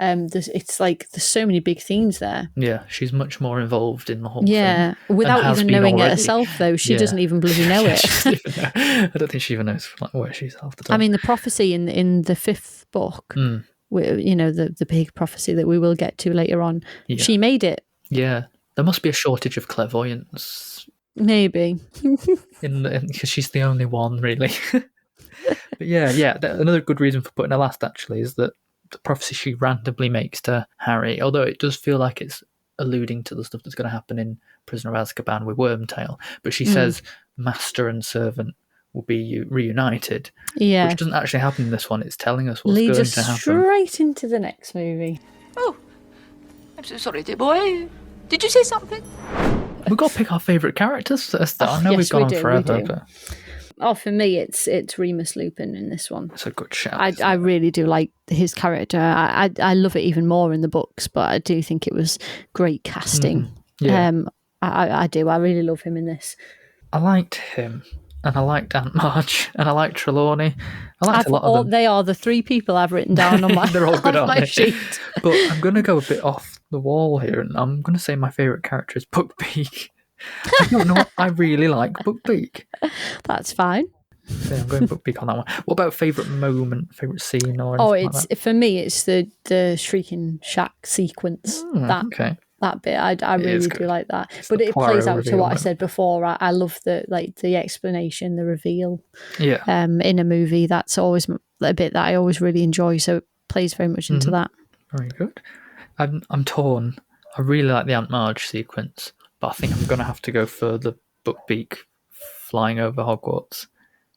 it's like there's so many big themes there. Yeah, she's much more involved in the whole thing. Without even knowing it herself, though. She doesn't even bloody know it. I don't think she even knows where she's half the time. I mean, the prophecy in the 5th book, the big prophecy that we will get to later on, she made it. Yeah, there must be a shortage of clairvoyance. Maybe. Because she's the only one, really. But another good reason for putting her last, actually, is that the prophecy she randomly makes to Harry, although it does feel like it's alluding to the stuff that's going to happen in Prisoner of Azkaban with Wormtail, but she says master and servant will be reunited, which doesn't actually happen in this one. It's telling us what's going to happen. Straight into the next movie. Oh, I'm so sorry, dear boy. Did you say something? We've got to pick our favourite characters. I know we've gone on forever, but... Oh, for me, it's Remus Lupin in this one. It's a good shout. I really do like his character. I love it even more in the books, but I do think it was great casting. I do. I really love him in this. I liked him, and I liked Aunt March, and I liked Trelawney. I liked a lot of them. They are the 3 people I've written down on my, They're all good, on my sheet. But I'm going to go a bit off the wall here, and I'm going to say my favourite character is Bookbeak. I don't know what I really like Bookbeak. That's fine. So I'm going Bookbeak on that one. What about favourite moment, favourite scene, or anything like that? For me, it's the Shrieking Shack sequence. That bit, I really do like that. But it plays out to what I said before. I love the explanation, the reveal. Yeah. In a movie, that's always a bit that I always really enjoy. So it plays very much into that. Very good. I'm torn. I really like the Aunt Marge sequence, but I think I'm going to have to go for the Bookbeak flying over Hogwarts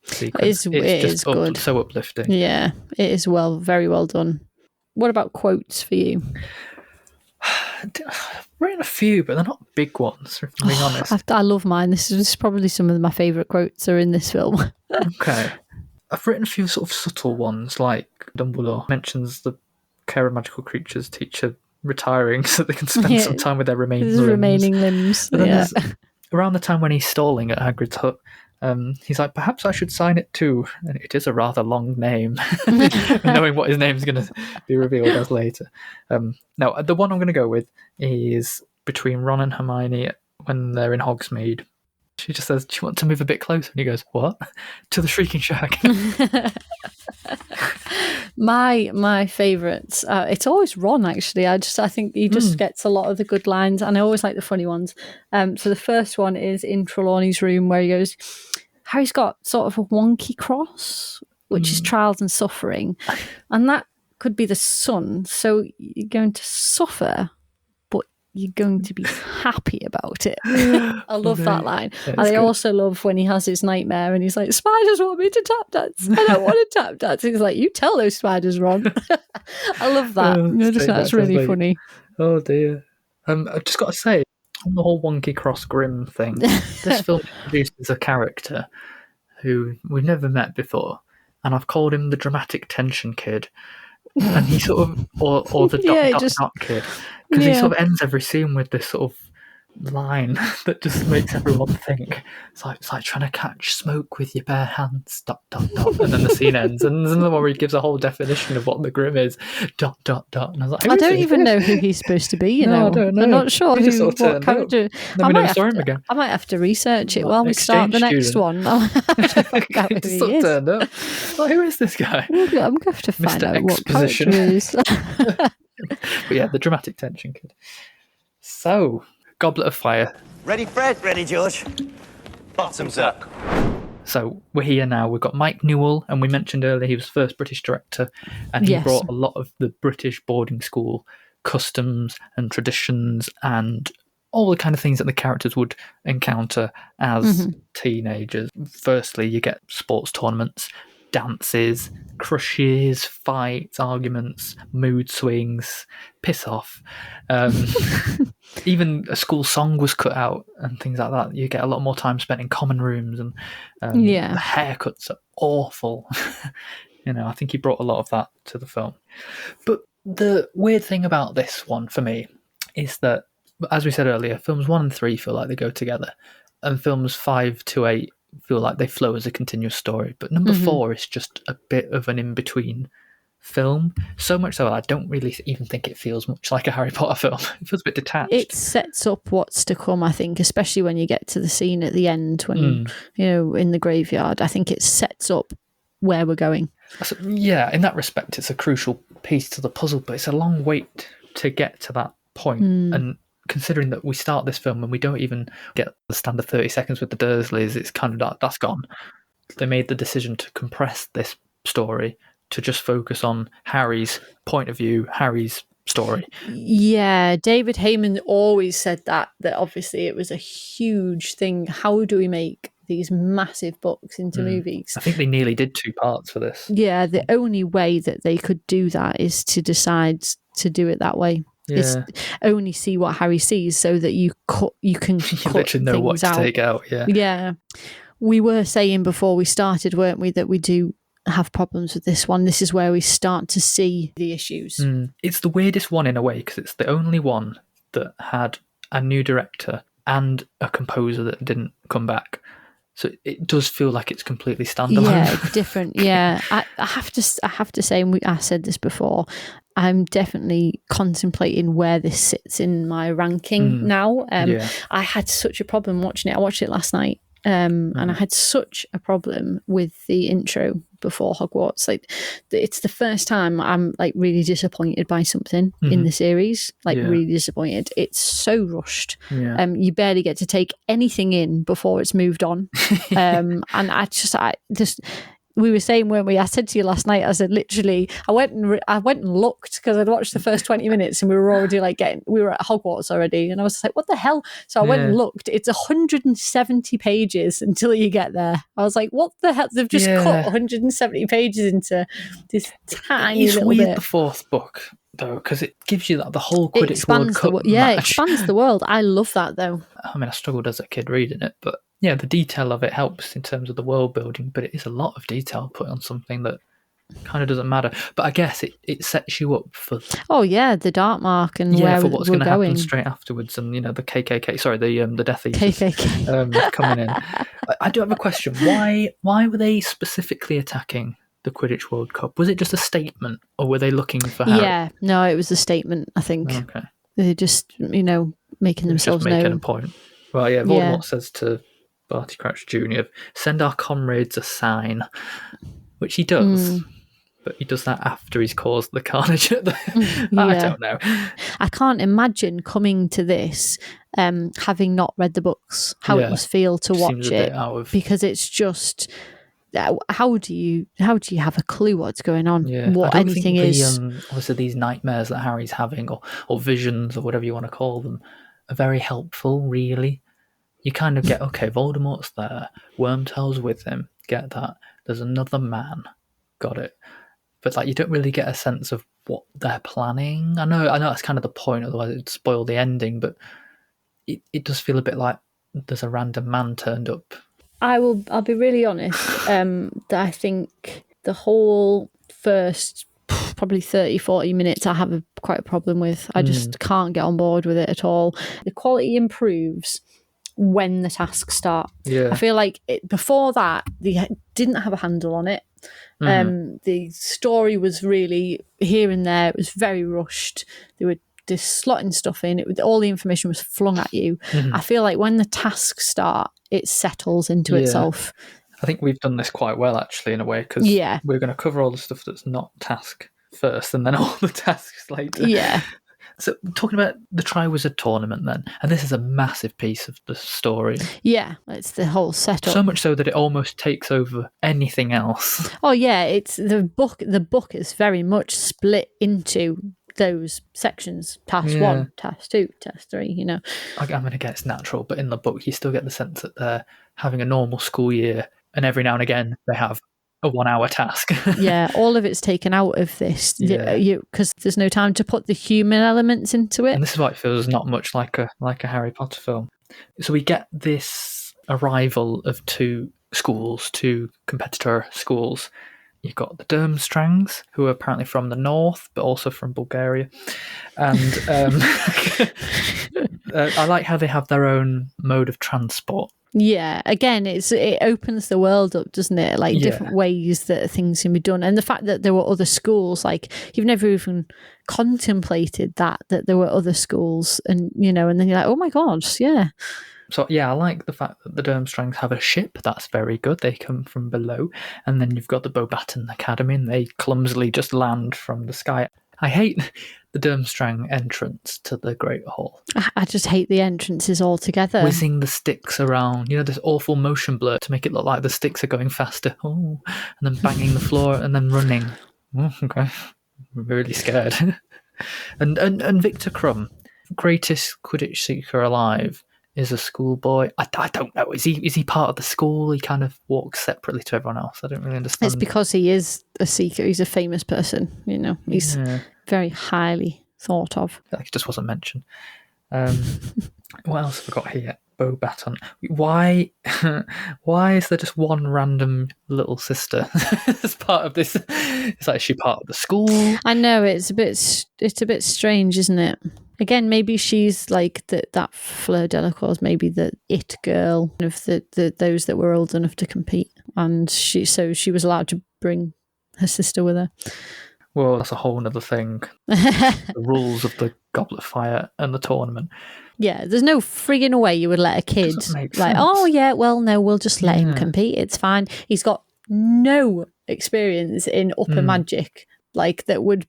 sequence. It is good. So uplifting. Yeah, it is very well done. What about quotes for you? I've written a few, but they're not big ones, if I'm being honest. I love mine. This is probably some of my favourite quotes are in this film. Okay. I've written a few sort of subtle ones, like Dumbledore mentions the care of magical creatures teacher retiring so they can spend some time with their remaining limbs. Around the time when he's stalling at Hagrid's hut, he's like, perhaps I should sign it too. And it is a rather long name, knowing what his name's going to be revealed as later. Now, the one I'm going to go with is between Ron and Hermione when they're in Hogsmeade. She just says, do you want to move a bit closer? And he goes, what? To the Shrieking Shack. My favourites, it's always Ron, actually. I think he just gets a lot of the good lines, and I always like the funny ones. So the first one is in Trelawney's room, where he goes, Harry's got sort of a wonky cross, which is trials and suffering, and that could be the sun. So you're going to suffer, but you're going to be happy about it. I love that line. And I also love when he has his nightmare and he's like, spiders want me to tap dance. I don't want to tap dance. He's like, you tell those spiders, Ron. I love that. That's really funny. Oh dear. I've just got to say, on the whole wonky cross grim thing, this film introduces a character who we've never met before, and I've called him the dramatic tension kid. And he sort of, or the dot kid, because he sort of ends every scene with this sort of line that just makes everyone think. It's like trying to catch smoke with your bare hands. ... And then the scene ends, and then the one where he gives a whole definition of what the Grim is. ... And I was like, I don't even know who he's supposed to be. I don't know. I'm not sure He just who, sort of what character. Then we never saw him again. I might have to research it Like while we start the next exchange one. I'll have to find out He who just he sort of is. turned up. Like, who is this guy? I'm going to have to find Mr. out what character Exposition. it is. But yeah, the dramatic tension kid. So, Goblet of Fire. Ready, Fred? Ready, George. Bottoms up. So we're here now. We've got Mike Newell, and we mentioned earlier he was first British director, and he Yes. brought a lot of the British boarding school customs and traditions and all the kind of things that the characters would encounter as teenagers. Firstly, you get sports tournaments, dances, crushes, fights, arguments, mood swings, piss off. Even a school song was cut out and things like that. You get a lot more time spent in common rooms, and the haircuts are awful. I think he brought a lot of that to the film. But the weird thing about this one for me is that, as we said earlier, films 1 and 3 feel like they go together, and films 5 to 8 feel like they flow as a continuous story. But number 4 is just a bit of an in-between film. So much so I don't really even think it feels much like a Harry Potter film. It feels a bit detached. It sets up what's to come, I think, especially when you get to the scene at the end when, in the graveyard. I think it sets up where we're going. So, yeah, in that respect, it's a crucial piece to the puzzle, but it's a long wait to get to that point. And considering that we start this film and we don't even get the standard 30 seconds with the Dursleys, it's kind of that's gone. They made the decision to compress this story to just focus on Harry's point of view, Harry's story. Yeah, David Heyman always said that obviously it was a huge thing. How do we make these massive books into movies? I think they nearly did 2 parts for this. Yeah, the only way that they could do that is to decide to do it that way. Yeah. It's only see what Harry sees so that you can cut literally know what things to out. take out. Yeah. We were saying before we started, weren't we, that we do have problems with this one. This is where we start to see the issues. It's the weirdest one in a way because it's the only one that had a new director and a composer that didn't come back. So it does feel like it's completely standalone. Yeah, different. Yeah, I have to say, and I said this before, I'm definitely contemplating where this sits in my ranking now. I had such a problem watching it. I watched it last night. And I had such a problem with the intro before Hogwarts. Like, it's the first time I'm like really disappointed by something in the series. Really disappointed. It's so rushed. You barely get to take anything in before it's moved on. And I just we were saying, weren't we? I said to you last night, I said, literally, I went and looked because I'd watched the first 20 minutes and we were already we were at Hogwarts already. And I was like, what the hell? So I went and looked. It's 170 pages until you get there. I was like, what the hell? They've just cut 170 pages into this tiny it's little weird, bit. The fourth book, though, because it gives you the whole Quidditch expands World Cup it match. expands the world. I love that, though. I mean, I struggled as a kid reading it, but yeah, the detail of it helps in terms of the world building, but it is a lot of detail put on something that kind of doesn't matter. But I guess it sets you up for... Oh, yeah, the Dark Mark and where for what's we're going to going. happen straight afterwards, and, the KKK, sorry, the Death Eaters KKK. coming in. I do have a question. Why were they specifically attacking the Quidditch World Cup? Was it just a statement, or were they looking for Harry? Yeah, no, it was a statement, I think. Okay. They're just, making themselves just making known. a point. Well, yeah, Voldemort says to Barty Crouch Jr., send our comrades a sign, which he does, but he does that after he's caused the carnage at the... I don't know. I can't imagine coming to this, having not read the books, how it must feel to watch it, because it's just... How do you have a clue what's going on? What anything is? Obviously, these nightmares that Harry's having, or visions, or whatever you want to call them, are very helpful. Really, you kind of get, okay, Voldemort's there, Wormtail's with him. Get that? There's another man. Got it. But you don't really get a sense of what they're planning. I know that's kind of the point. Otherwise, it'd spoil the ending. But it does feel a bit like there's a random man turned up. I'll be really honest, that I think the whole first probably 30, 40 minutes I have quite a problem with. I just can't get on board with it at all. The quality improves when the tasks start. Yeah. I feel like before that, they didn't have a handle on it. The story was really here and there. It was very rushed. They were just slotting stuff in. All the information was flung at you. I feel like when the tasks start, it settles into itself. I think we've done this quite well, actually, in a way, because we're going to cover all the stuff that's not task first and then all the tasks later. Yeah. So talking about the Triwizard Tournament then, and this is a massive piece of the story. Yeah, it's the whole setup. So much so that it almost takes over anything else. Oh yeah, it's the book. The book is very much split into those sections. Task 1, task 2, task 3, you know. I'm going to guess natural, but in the book you still get the sense that they're having a normal school year and every now and again they have a 1 hour task. Yeah, all of it's taken out of this because there's no time to put the human elements into it. And this is why it feels not much like a Harry Potter film. So we get this arrival of two competitor schools. You've got the Durmstrangs, who are apparently from the north, but also from Bulgaria. And I like how they have their own mode of transport. Yeah, again, it opens the world up, doesn't it? Like different ways that things can be done, and the fact that there were other schools, like you've never even contemplated that there were other schools, and you know, and then you're like, oh my god, yeah. So yeah, I like the fact that the Durmstrangs have a ship. That's very good. They come from below, and then you've got the Beauxbaton Academy, and they clumsily just land from the sky. I hate the Durmstrang entrance to the Great Hall. I just hate the entrances altogether. Whizzing the sticks around, you know, this awful motion blur to make it look like the sticks are going faster. Oh, and then banging the floor and then running. Oh, okay, I'm really scared. and Victor Crumb, greatest Quidditch seeker alive, is a schoolboy. I don't know. Is he part of the school? He kind of walks separately to everyone else. I don't really understand. It's because he is a seeker. He's a famous person. You know, he's very highly thought of. He just wasn't mentioned. What else have I got here? Beauxbaton. Why is there just one random little sister as part of this? Is that she part of the school? I know it's a bit strange, isn't it? Again, maybe she's like that Fleur Delacour's maybe the it girl of the those that were old enough to compete, and she was allowed to bring her sister with her. Well, that's a whole other thing. The rules of the Goblet of Fire and the tournament. Yeah, there's no frigging way you would let a kid like, oh yeah, well no, we'll just let him compete. It's fine. He's got no experience in upper magic, like that would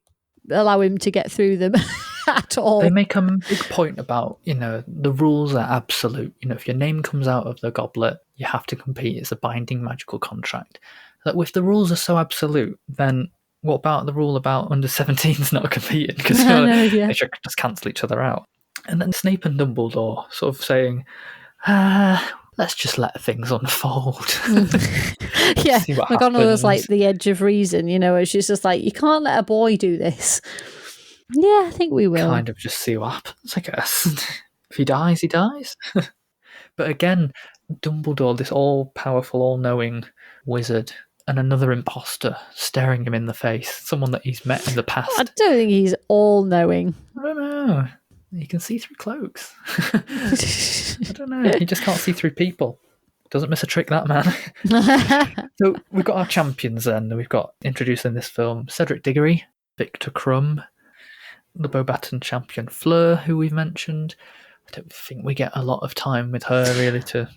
allow him to get through them at all. They make a big point about, you know, the rules are absolute. You know, if your name comes out of the goblet, you have to compete. It's a binding magical contract. Like, if the rules are so absolute, then what about the rule about under 17s not competing? Because they should just cancel each other out. And then Snape and Dumbledore sort of saying, let's just let things unfold. Yeah, McGonagall was like the edge of reason, you know, and she's just like, you can't let a boy do this. Yeah, I think we will. Kind of just see what happens, I guess. If he dies, he dies. But again, Dumbledore, this all-powerful, all-knowing wizard, and another imposter staring him in the face, someone that he's met in the past. I don't think he's all-knowing. I don't know. He can see through cloaks. I don't know. He just can't see through people. Doesn't miss a trick, that man. So we've got our champions then. We've got, introducing this film, Cedric Diggory, Victor Crumb, the Beauxbaton champion Fleur, who we've mentioned. I don't think we get a lot of time with her, really, to...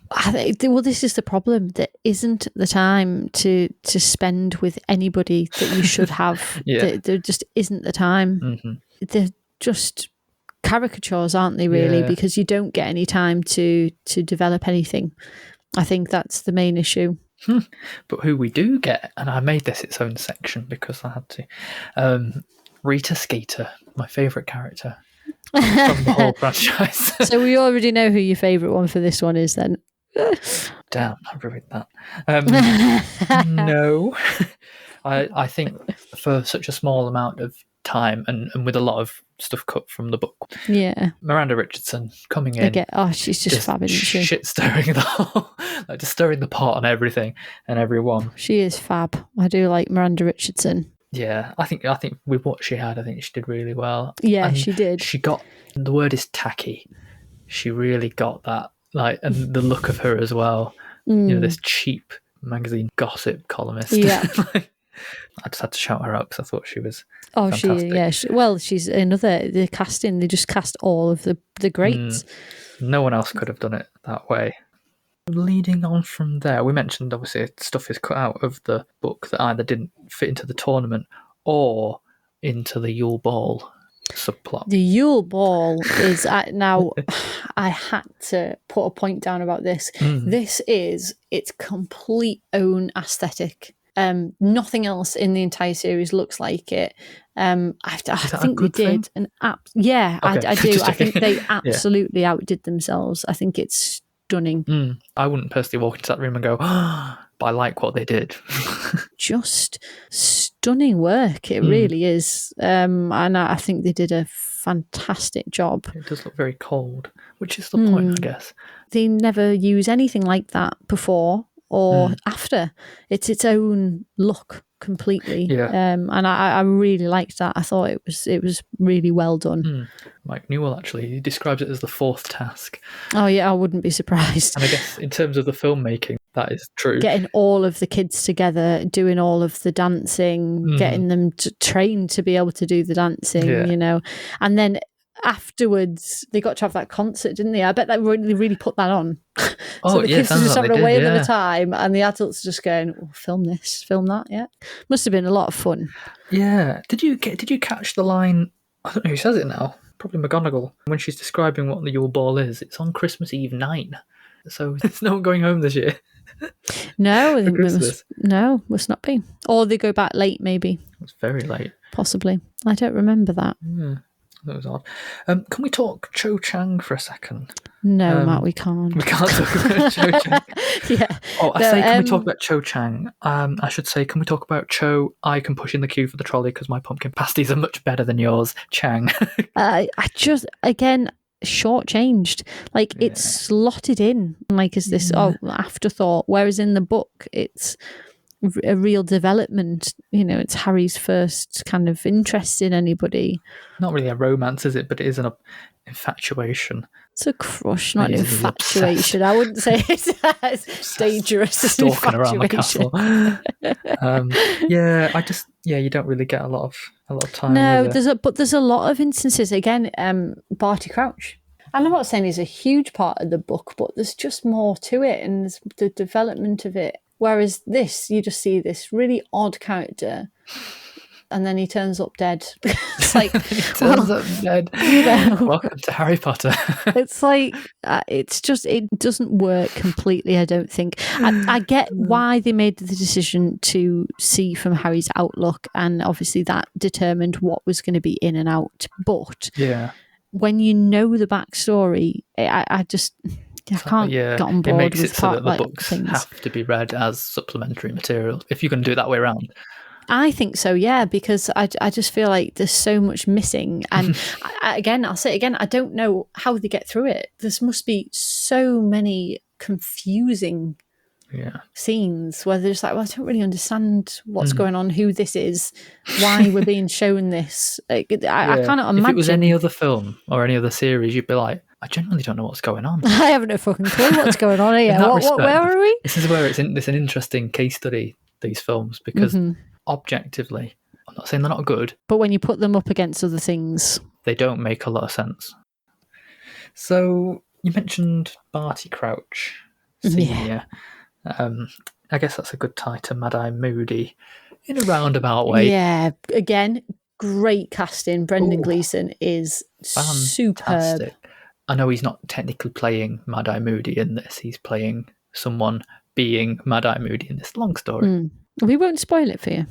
Well, this is the problem. There isn't the time to spend with anybody that you should have. There just isn't the time. Mm-hmm. They're just caricatures, aren't they, really? Yeah. Because you don't get any time to develop anything. I think that's the main issue. But who we do get, and I made this its own section because I had to, Rita Skeeter, my favourite character from the whole franchise. So we already know who your favourite one for this one is then. Damn, I ruined that. No. I think for such a small amount of time and with a lot of stuff cut from the book. Yeah. Miranda Richardson coming in. She's just fab, isn't she? Shit stirring the whole, just stirring the pot on everything and everyone. She is fab. I do like Miranda Richardson. Yeah, I think with what she had, I think she did really well. Yeah, And she did. She got, the word is tacky. She really got that, like, and the look of her as well. This cheap magazine gossip columnist. Yeah. I just had to shout her out because I thought she was Oh, fantastic. she's another, the casting, they just cast all of the greats. No one else could have done it that way. Leading on from there, we mentioned obviously stuff is cut out of the book that either didn't fit into the tournament or into the Yule Ball subplot. The Yule Ball is now. I had to put a point down about this. This is its complete own aesthetic. Nothing else in the entire series looks like it. I think they did an app. Yeah, okay. I do. I think they absolutely outdid themselves. I think it's stunning. I wouldn't personally walk into that room and go, but I like what they did. Just stunning work. It really is. And I think they did a fantastic job. It does look very cold, which is the point, I guess. They never use anything like that before or after. It's its own look completely. Yeah. And I really liked that. I thought it was really well done. Mike Newell, actually, he describes it as the fourth task. Oh yeah, I wouldn't be surprised. And I guess in terms of the filmmaking, that is true. Getting all of the kids together, doing all of the dancing, getting them trained to be able to do the dancing, and then afterwards they got to have that concert, didn't they? I bet that they really put that on. So the kids are just having a whale of a time, and the adults are just going, oh, film this, film that. Yeah, must have been a lot of fun. Yeah. Did you catch the line? I don't know who says it now. Probably McGonagall, when she's describing what the Yule Ball is. It's on Christmas Eve 9, so there's no one going home this year. No, must not be. Or they go back late, maybe. It's very late. Possibly. I don't remember that. Yeah, that was odd. Can we talk Cho Chang for a second? No, Matt, we can't. We can't talk about Cho Chang. Yeah. Oh, can we talk about Cho Chang? I should say, can we talk about Cho? I can push in the queue for the trolley because my pumpkin pasties are much better than yours. Chang. I just, again, shortchanged. Like, it's slotted in, like, as this afterthought, whereas in the book, it's a real development. It's Harry's first kind of interest in anybody. Not really a romance, is it? But it is an infatuation. It's a crush, not an infatuation. I wouldn't say it's dangerous. Stalking around the castle. You don't really get a lot of time. No, there's a lot of instances. Again, Barty Crouch. And I'm not saying he's a huge part of the book, but there's just more to it, and there's the development of it. Whereas this, you just see this really odd character, and then he turns up dead. It's like he turns up dead. Welcome to Harry Potter. It's like it doesn't work completely. I don't think. I get why they made the decision to see from Harry's outlook, and obviously that determined what was going to be in and out. But when you know the backstory, I can't get on board. It makes with it so that the books have to be read as supplementary material if you're going to do it that way around. I think so, yeah, because I just feel like there's so much missing. And I'll say it again, I don't know how they get through it. There must be so many confusing scenes where they're just like, well, I don't really understand what's going on, who this is, why we're being shown this. I cannot imagine. If it was any other film or any other series, you'd be like, I genuinely don't know what's going on. I haven't a fucking clue what's going on here. Where are we? This is where it's an interesting case study, these films, because objectively, I'm not saying they're not good, but when you put them up against other things, they don't make a lot of sense. So you mentioned Barty Crouch Senior. I guess that's a good tie to Mad-Eye Moody in a roundabout way. Yeah, again, great casting. Brendan Gleeson is superb. I know he's not technically playing Mad-Eye Moody in this. He's playing someone being Mad-Eye Moody in this long story. We won't spoil it for you.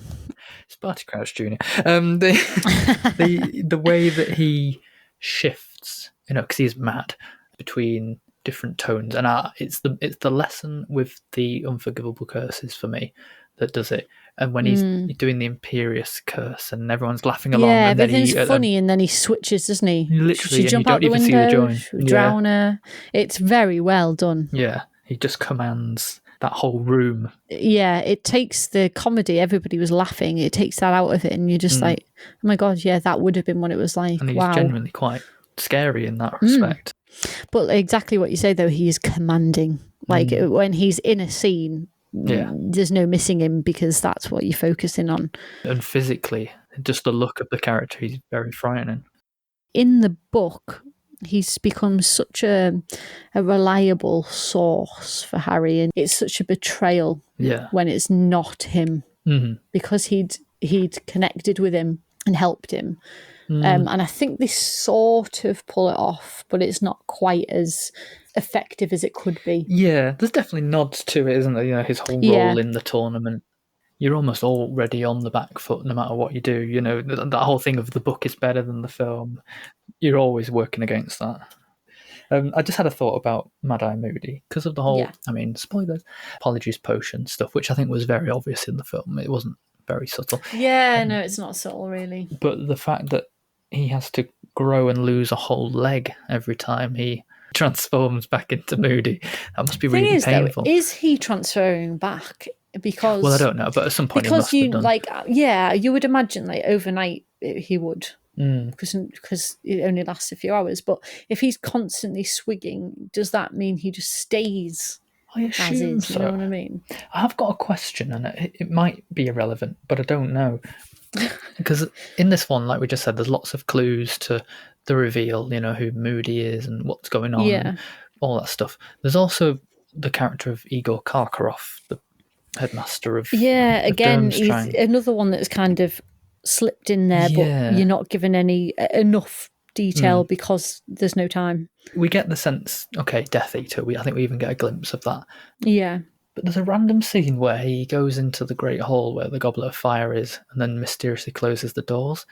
It's Barty Crouch Jr. The way that he shifts, because he's mad, between different tones, and it's the lesson with the Unforgivable Curses for me that does it. And when he's doing the Imperious Curse and everyone's laughing along, and everything's funny, and then he switches, doesn't he? Literally, she jump out the window, drown her. It's very well done. Yeah, he just commands that whole room. Yeah, it takes the comedy, everybody was laughing, it takes that out of it, and you're just like, oh my God, yeah, that would have been what it was like. And he's wow. genuinely quite scary in that respect. But exactly what you say, though, he is commanding. Like when he's in a scene, there's no missing him because that's what you're focusing on. And physically, just the look of the character, he's very frightening. In the book, he's become such a reliable source for Harry, and it's such a betrayal when it's not him, because he'd connected with him and helped him. And I think they sort of pull it off, but it's not quite as effective as it could be. Yeah, there's definitely nods to it, isn't there? You know, his whole role in the tournament. You're almost already on the back foot no matter what you do. You know, that whole thing of the book is better than the film. You're always working against that. I just had a thought about Mad-Eye Moody because of the whole, I mean, spoilers, apologies potion stuff, which I think was very obvious in the film. It wasn't very subtle. Yeah, no, it's not subtle, really. But the fact that he has to grow and lose a whole leg every time he transforms back into Moody, that must be really painful. Though, is he transferring back? Because, well, I don't know, but at some point he must have done. Like, you would imagine, like, overnight he would, because it only lasts a few hours. But if he's constantly swigging, does that mean he just stays? I assume so. You know what I mean? I have got a question, and it might be irrelevant, but I don't know. Because in this one, like we just said, there's lots of clues to the reveal, you know, who Moody is and what's going on, and all that stuff. There's also the character of Igor Karkaroff, the headmaster of again, he's another one that's kind of slipped in there, but you're not given enough detail because there's no time. We get the sense, okay, Death Eater, I think we even get a glimpse of that. Yeah. But there's a random scene where he goes into the Great Hall where the Goblet of Fire is and then mysteriously closes the doors.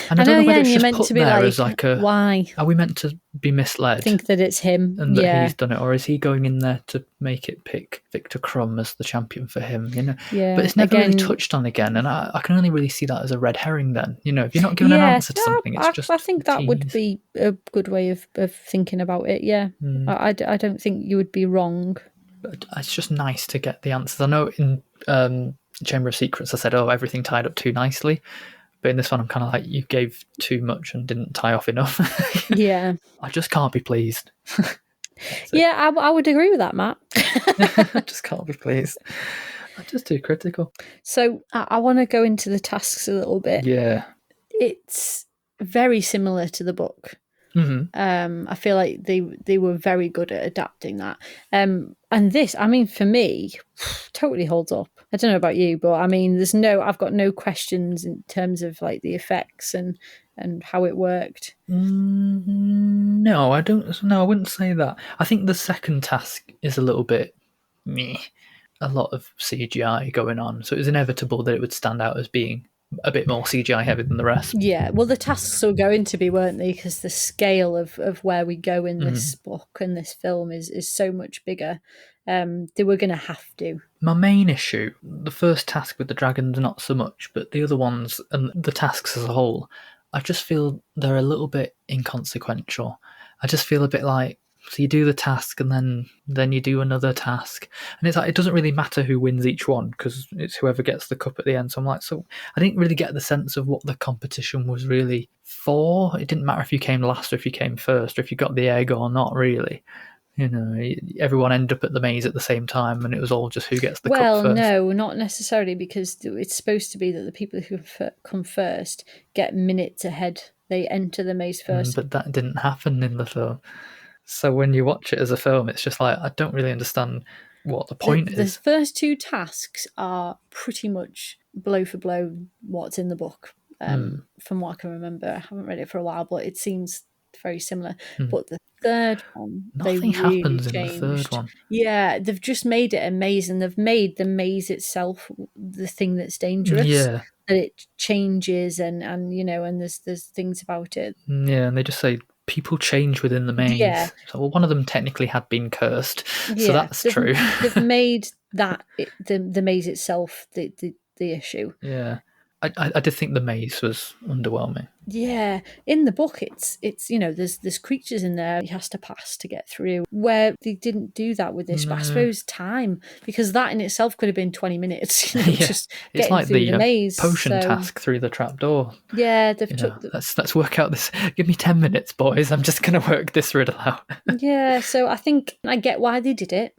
And I don't know whether it's just put there as like a... Why? Are we meant to be misled? Think that it's him. And that he's done it? Or is he going in there to make it pick Victor Crumb as the champion for him? You know? Yeah. But it's never really touched on again. And I can only really see that as a red herring then. You know, if you're not given an answer to something, it's just... I think that would be a good way of thinking about it, yeah. I don't think you would be wrong. But it's just nice to get the answers. I know in Chamber of Secrets I said, everything tied up too nicely. But in this one I'm kind of like, you gave too much and didn't tie off enough. Yeah. I just can't be pleased. Yeah, I would agree with that, Matt. I just can't be pleased. I'm just too critical. So I want to go into the tasks a little bit. Yeah. It's very similar to the book. I feel like they were very good at adapting that. And this, I mean, for me, totally holds up. I don't know about you, but I mean, I've got no questions in terms of like the effects and how it worked. No, I don't. No, I wouldn't say that. I think the second task is a little bit meh. A lot of CGI going on, so it was inevitable that it would stand out as being a bit more CGI heavy than the rest. Yeah, well, the tasks were going to be, weren't they? Because the scale of where we go in this book and this film is so much bigger. They were going to have to. My main issue, the first task with the dragons, not so much, but the other ones and the tasks as a whole, I just feel they're a little bit inconsequential. I just feel a bit like, so you do the task and then you do another task. And it's like, it doesn't really matter who wins each one because it's whoever gets the cup at the end. So I'm like, so I didn't really get the sense of what the competition was really for. It didn't matter if you came last or if you came first or if you got the egg or not, really. You know, everyone ended up at the maze at the same time and it was all just who gets the cup first. Well, no, not necessarily, because it's supposed to be that the people who come first get minutes ahead. They enter the maze first. But that didn't happen in the film. So when you watch it as a film, it's just like, I don't really understand what the point is. The first two tasks are pretty much blow for blow what's in the book, from what I can remember. I haven't read it for a while, but it seems very similar. But the third one, nothing happens in the third one. Yeah, they've just made it amazing. They've made the maze itself the thing that's dangerous. Yeah. That it changes and you know, and there's things about it. Yeah, and they just say people change within the maze. Yeah. So, well, one of them technically had been cursed, so that's true. They've made that the maze itself the issue. Yeah, I did think the maze was underwhelming. Yeah, in the book, it's there's creatures in there he has to pass to get through. Where they didn't do that with this, but I suppose time, because that in itself could have been 20 minutes. Just it's getting like through the the maze. potion task through the trapdoor. Yeah, they've took. Let's work out this. Give me 10 minutes, boys. I'm just gonna work this riddle out. Yeah, so I think I get why they did it.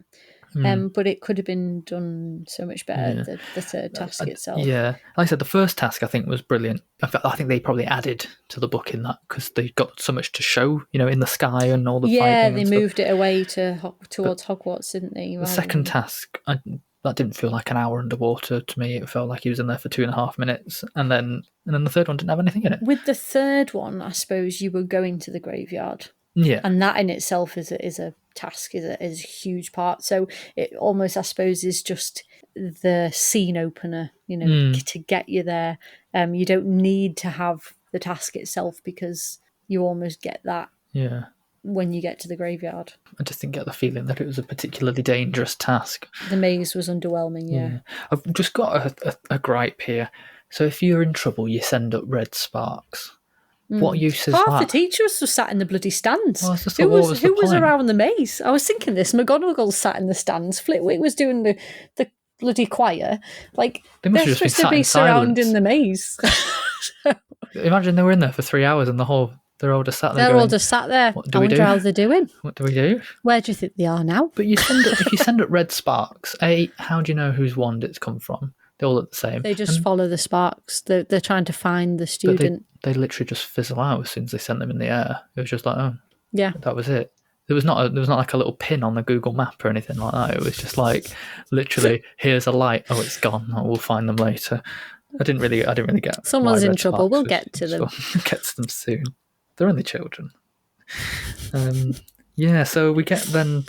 But it could have been done so much better, the third task itself. Yeah, like I said, the first task I think was brilliant. In fact, I think they probably added to the book in that because they got so much to show, in the sky and all the fighting. Yeah, they and stuff. moved it away towards Hogwarts, didn't they? The second task, that didn't feel like an hour underwater to me. It felt like he was in there for 2.5 minutes, and then the third one didn't have anything in it. With the third one, I suppose you were going to the graveyard. Yeah, and that in itself is a task, is a huge part. So it almost, I suppose, is just the scene opener, to get you there. You don't need to have the task itself because you almost get that. Yeah. When you get to the graveyard, I just didn't get the feeling that it was a particularly dangerous task. The maze was underwhelming. Yeah. I've just got a gripe here. So if you're in trouble, you send up red sparks. What use is Half that? the teachers were sat in the bloody stands. Well, it's just who what was the point? around the maze? I was thinking this. McGonagall sat in the stands. Flitwick was doing the bloody choir. Like, They must they're have just supposed been to sat be in surrounding silence. the maze. Imagine they were in there for 3 hours and they're all just sat there. They're all just sat there. What do I we wonder do? how they're doing. What do we do? Where do you think they are now? But if you send up red sparks, how do you know whose wand it's come from? They all look the same. They just follow the sparks. They're trying to find the But student. they literally just fizzle out as soon as they sent them in the air. It was just like, oh, Yeah. that was it. There was not like a little pin on the Google map or anything like that. It was just like literally, here's a light. Oh, it's gone. Oh, we'll find them later. I didn't really get. Someone's why in red trouble. sparks We'll was get to them. useful. Get to them soon. They're only children. Yeah. So we get then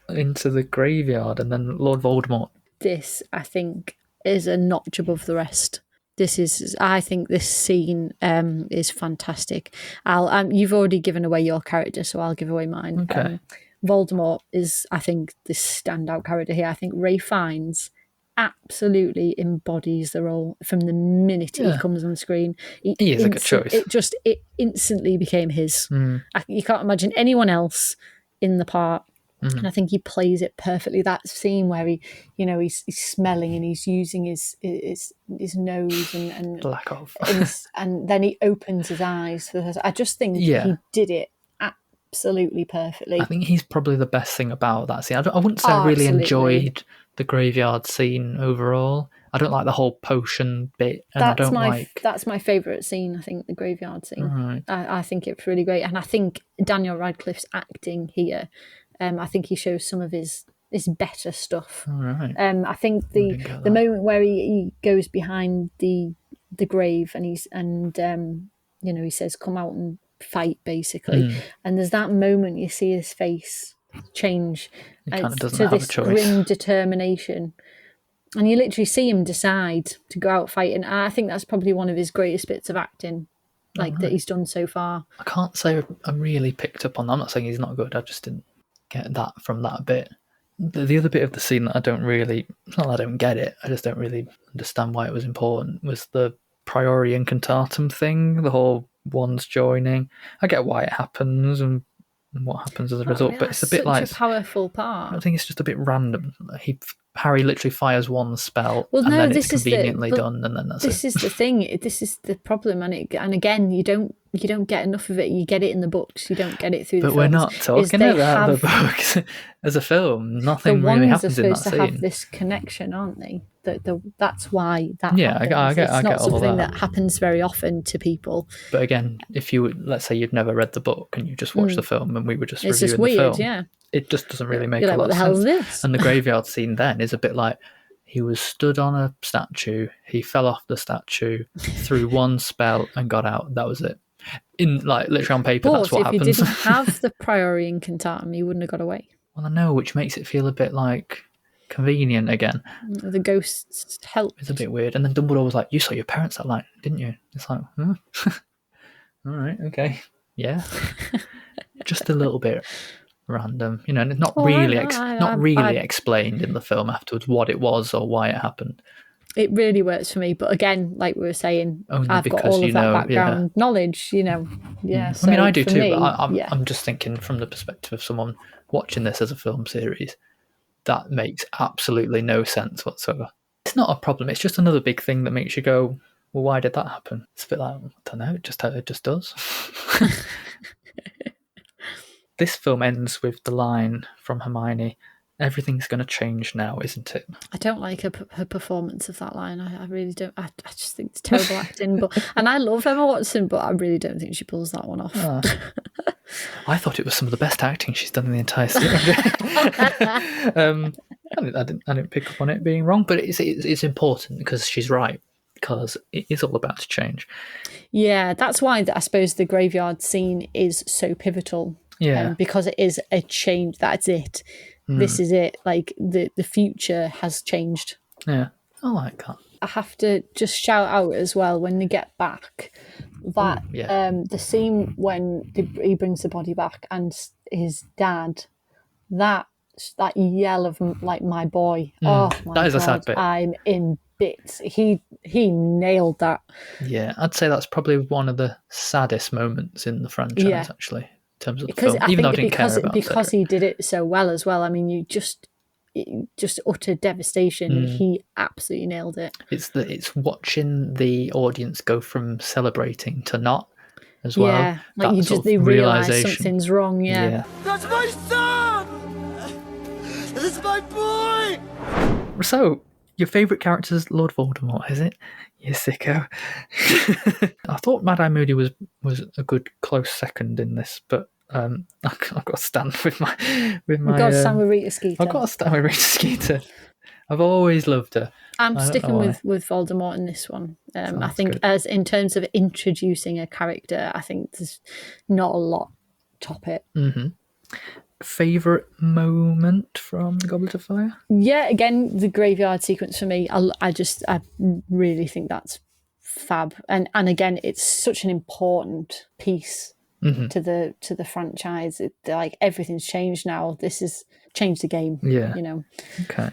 into the graveyard, and then Lord Voldemort. This, I think, is a notch above the rest. I think this scene is fantastic. You've already given away your character, so I'll give away mine. Okay. Voldemort is, I think, this standout character here. I think Ralph Fiennes absolutely embodies the role from the minute he comes on screen. He is a good choice. It instantly became his. You can't imagine anyone else in the part. And I think he plays it perfectly. That scene where he's smelling and he's using his nose and Lack of. and then he opens his eyes. I just think he did it absolutely perfectly. I think he's probably the best thing about that scene. I wouldn't say I really enjoyed the graveyard scene overall. I don't like the whole potion bit, and that's my favourite scene. I think the graveyard scene. Right. I think it's really great, and I think Daniel Radcliffe's acting here. I think he shows some of his better stuff. All right. I think the moment where he goes behind the grave and he says, "Come out and fight," basically. And there's that moment you see his face change to this grim determination, and you literally see him decide to go out fighting. I think that's probably one of his greatest bits of acting, that he's done so far. I can't say I really picked up on that. I'm not saying he's not good. I just didn't get that from that bit. The other bit of the scene that I don't really, it's not that I don't get it, I just don't really understand why it was important, was the Priori Incantatum thing, the whole wands joining. I get why it happens and what happens as a result, but it's a bit like a powerful part. I think it's just a bit random. Harry literally fires one spell, and then it's conveniently done, and then that's it. This is the thing. This is the problem, and again, you don't get enough of it. You get it in the books. You don't get it through. But the we're films. not talking about the books as a film. Nothing really happens in that scene. The wands are supposed to have this connection, aren't they? That's why that. Yeah, happens. I get it's not all something that. that happens very often to people. But again, if let's say you'd never read the book and you just watched the film, and we were just It's reviewing just weird, the film, yeah. It just doesn't really make You're a like, lot what of the hell sense. is this? And the graveyard scene then is a bit like he was stood on a statue, he fell off the statue, threw one spell, and got out. That was it. In literally on paper, that's what happens. If you didn't have the Priori Incantatum, you wouldn't have got away. Well, I know, which makes it feel a bit like convenient again. The ghosts helped. It's a bit weird. And then Dumbledore was like, "You saw your parents that night, didn't you?" It's like, all right, okay, yeah, just a little bit random, and it's not really explained in the film afterwards what it was or why it happened. It really works for me. But again, like we were saying, Only I've got because all you of that know, background knowledge, Yeah. I mean, So I do for too, me, but yeah. I'm just thinking from the perspective of someone watching this as a film series, that makes absolutely no sense whatsoever. It's not a problem. It's just another big thing that makes you go, well, why did that happen? It's a bit like, I don't know, it just does. This film ends with the line from Hermione, everything's going to change now, isn't it? I don't like her performance of that line. I really don't. I just think it's terrible acting. And I love Emma Watson, but I really don't think she pulls that one off. I thought it was some of the best acting she's done in the entire series. I didn't pick up on it being wrong, but it's important because she's right, because it is all about to change. Yeah, that's why I suppose the graveyard scene is so pivotal. Yeah. Because it is a change. That's it. This is it. Like the future has changed. Yeah, I like that. I have to just shout out as well when they get back that the scene when he brings the body back and his dad, that yell of like my boy. Oh my that is God, a sad bit. I'm in bits. He nailed that. Yeah, I'd say that's probably one of the saddest moments in the franchise, actually, in terms of the Because film. I Even though I think didn't care about because Cedric. he did it so well as well. I mean, you just utter devastation. He absolutely nailed it. It's watching the audience go from celebrating to not as well. Yeah, like that they realise realisation. something's wrong. Yeah. That's my son! That's my boy! So, your favourite character is Lord Voldemort, is it? You sicko. I thought Mad-Eye Moody was a good close second in this, but I've got to stand with my. You've got to stand with Rita Skeeter. I've got to stand with Rita Skeeter. I've always loved her. I'm sticking with Voldemort in this one. I think good. as in terms of introducing a character, I think there's not a lot top it. Favourite moment from the Goblet of Fire? Yeah, again, the graveyard sequence for me, I really think that's fab. And again, it's such an important piece to the franchise. Like everything's changed now. This has changed the game. Yeah. Okay.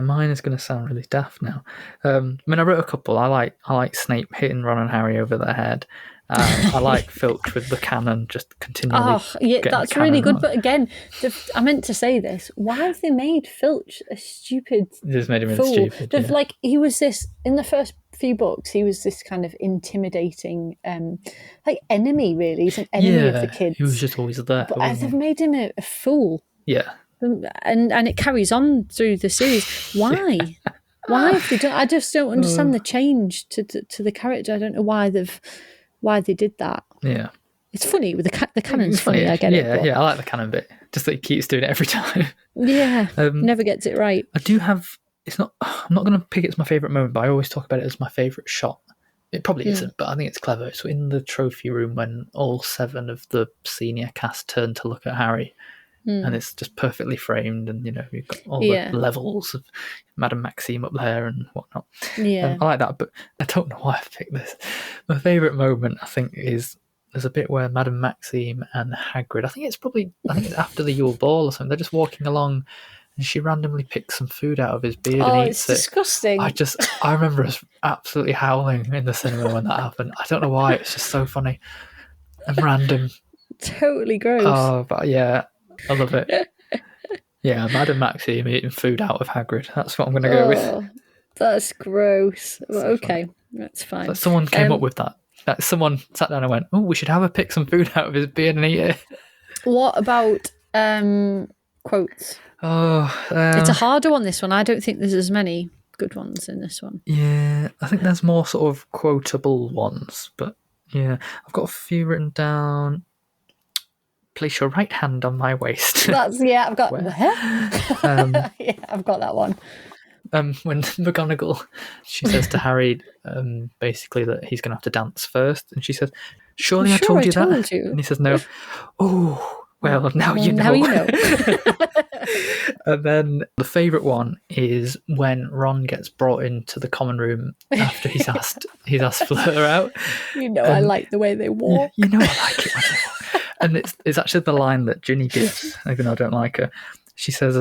Mine is going to sound really daft now. I mean, I wrote a couple. I like Snape hitting Ron and Harry over their head. I like Filch with the cannon just continually. Oh, yeah, that's really good. But again, I meant to say this. Why have they made Filch a stupid Just made him fool? stupid. Like he was this in the first few books. He was this kind of intimidating, like enemy. Really, he's an enemy of the kids. He was just always there. But they've made him a fool. Yeah. And it carries on through the series. Why? Why have they done? I just don't understand the change to the character. I don't know why they did that. Yeah. It's funny with the cannon's funny. I get it. Yeah, I like the cannon bit. Just that he keeps doing it every time. Yeah, never gets it right. I do have. I'm not going to pick it as my favourite moment, but I always talk about it as my favourite shot. It probably isn't, but I think it's clever. It's in the trophy room when all 7 of the senior cast turn to look at Harry. And it's just perfectly framed, and you've got all the levels of Madame Maxime up there and whatnot. Yeah, I like that, but I don't know why I picked this. My favourite moment, I think, is there's a bit where Madame Maxime and Hagrid. I think it's after the Yule Ball or something. They're just walking along, and she randomly picks some food out of his beard and eats it. It's disgusting. I remember us absolutely howling in the cinema when that happened. I don't know why. It's just so funny and random. Totally gross. Oh, but yeah. I love it. Yeah, Madame Maxime eating food out of Hagrid. That's what I'm going to go with. That's gross. Well, okay, that's fine. But someone came up with that. Someone sat down and went, "Oh, we should have her pick some food out of his beard and eat it." What about quotes? It's a harder one, this one. I don't think there's as many good ones in this one. Yeah, I think there's more sort of quotable ones. But yeah, I've got a few written down. Place your right hand on my waist. I've got I've got that one. When McGonagall, she says to Harry, basically that he's going to have to dance first, and she says, "Surely I told you that." And he says, "No." Oh, well, now you know. Now you know. And then the favourite one is when Ron gets brought into the common room after he's asked Fleur out. I like the way they walk. I like it when they walk. And it's actually the line that Ginny gives, even though I don't like her. She says,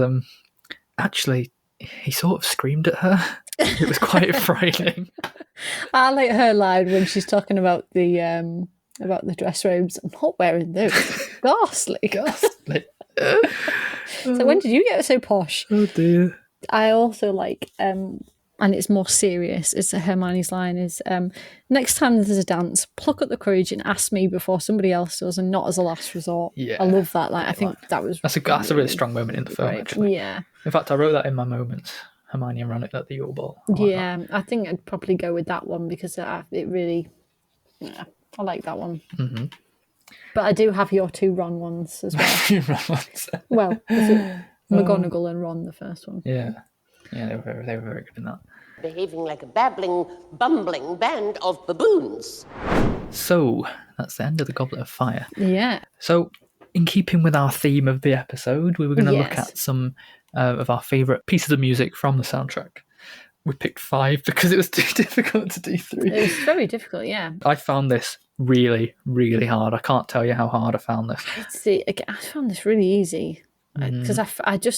actually, he sort of screamed at her. It was quite frightening. I like her line when she's talking about the dress robes. I'm not wearing those. Ghastly. Ghastly. So when did you get so posh? Oh dear. I also like, and it's more serious, it's Hermione's line is, next time there's a dance, pluck up the courage and ask me before somebody else does, and not as a last resort. Yeah. I love that. Like, I think that was that's a really strong moment in the film, actually. Yeah. In fact, I wrote that in my moments. Hermione and Ron at the Yule Ball. I think I'd probably go with that one because it really, I like that one. Mm-hmm. But I do have your 2 Ron ones as well. Well, McGonagall and Ron, the first one. Yeah, they were very good in that. Behaving like a babbling, bumbling band of baboons. So that's the end of the Goblet of Fire. Yeah. So, in keeping with our theme of the episode, we were going to look at some of our favourite pieces of music from the soundtrack. We picked 5 because it was too difficult to do 3. It was very difficult, yeah. I found this really, really hard. I can't tell you how hard I found this. I found this really easy because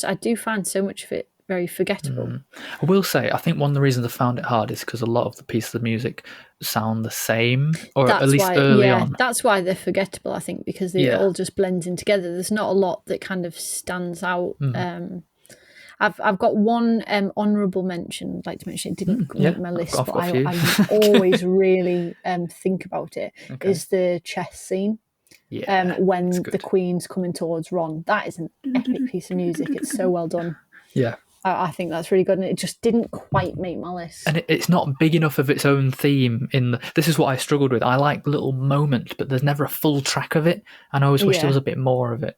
I do find so much of it very forgettable. I will say, I think one of the reasons I found it hard is because a lot of the pieces of music sound the same, or at least early on. That's why they're forgettable, I think, because it all just blends in together. There's not a lot that kind of stands out. I've got one honourable mention I'd like to mention. It didn't make my list, but I always really think about it. Okay. Is the chess scene. Yeah, when the Queen's coming towards Ron. That is an epic piece of music. It's so well done. Yeah. I think that's really good, and it just didn't quite make my list. And it's not big enough of its own theme. This is what I struggled with. I like little moments, but there's never a full track of it, and I always wish there was a bit more of it.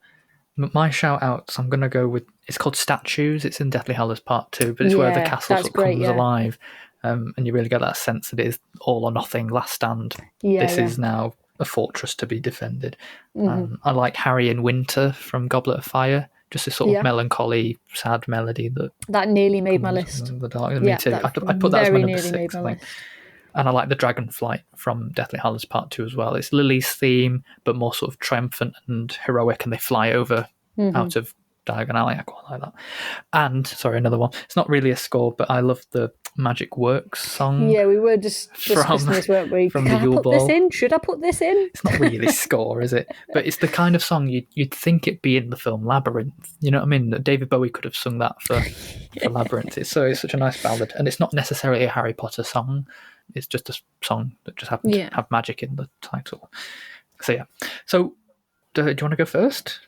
My shout-outs, I'm going to go with... It's called Statues. It's in Deathly Hallows Part 2, but it's where the castle sort of comes alive, and you really get that sense that it is all or nothing, last stand. This is now a fortress to be defended. I like Harry in Winter from Goblet of Fire. Just a sort of melancholy, sad melody that nearly made my list. Me too. I put that as my number 6, I think. And I like the Dragon Flight from Deathly Hallows Part 2 as well. It's Lily's theme, but more sort of triumphant and heroic, and they fly over out of Diagon Alley. I quite like that. And, sorry, another one. It's not really a score, but I love the Magic Works song. Yeah, we were just discussing this, weren't we? From the Yule Ball. This in? Should I put this in? It's not really score, is it? But it's the kind of song you'd think it'd be in the film Labyrinth. You know what I mean? David Bowie could have sung that for Labyrinth. It's such a nice ballad. And it's not necessarily a Harry Potter song. It's just a song that just happens to have magic in the title. So, yeah. So, do you want to go first?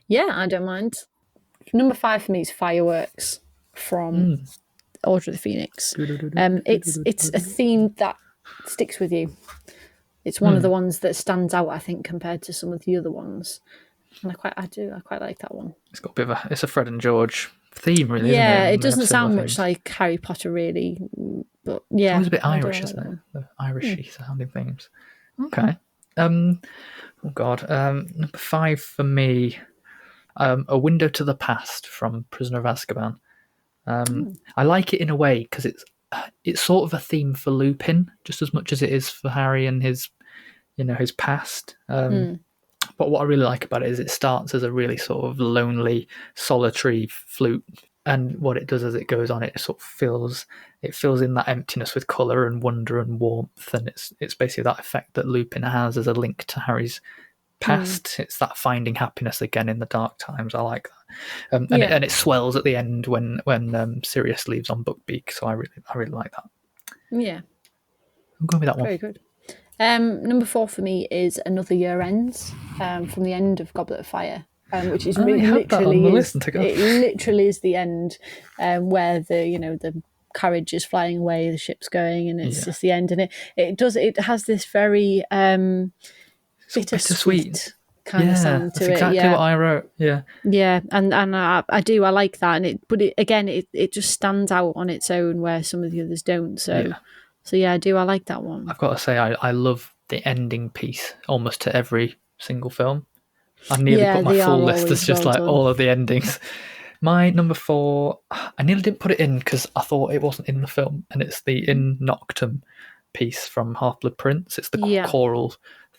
Yeah, I don't mind. Number 5 for me is Fireworks from Order of the Phoenix. It's a theme that sticks with you. It's one of the ones that stands out, I think, compared to some of the other ones. And I quite like that one. It's got a bit of it's a Fred and George theme, really. Yeah, isn't it? It doesn't sound much like Harry Potter, really, but yeah, it's always a bit Irish, isn't it? The Irishy sounding themes. Okay. Oh God. Number 5 for me. A Window to the Past from Prisoner of Azkaban. I like it in a way because it's sort of a theme for Lupin just as much as it is for Harry and his past. But what I really like about it is it starts as a really sort of lonely, solitary flute, and what it does as it goes on, it sort of fills in that emptiness with colour and wonder and warmth, and it's basically that effect that Lupin has as a link to Harry's past. It's that finding happiness again in the dark times. I like that, and it swells at the end when Sirius leaves on Buckbeak. So I really like that. Yeah, I'm going with that one. Very good. Number 4 for me is Another Year Ends from the end of Goblet of Fire, which is literally is the end, where the carriage is flying away, the ship's going, and it's just the end, and it has this very bittersweet kind of sound to that's exactly what I wrote. Yeah, and I like that, and it just stands out on its own where some of the others don't. So I like that one. I've got to say I love the ending piece almost to every single film. I nearly put my full list as just like all of the endings. My number 4, I nearly didn't put it in because I thought it wasn't in the film, and it's the In Noctem piece from Half-Blood Prince. It's the choral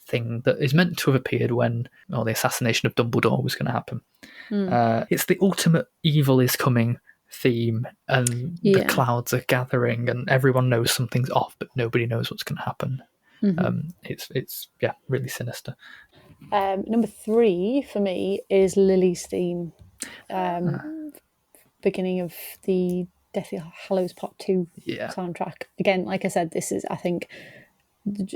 thing that is meant to have appeared when the assassination of Dumbledore was going to happen. It's the ultimate evil is coming theme, and the clouds are gathering, and everyone knows something's off, but nobody knows what's going to happen. It's really sinister. Number 3 for me is Lily's theme. Beginning of the Deathly Hallows Part 2 soundtrack. Again, like I said, this is, I think,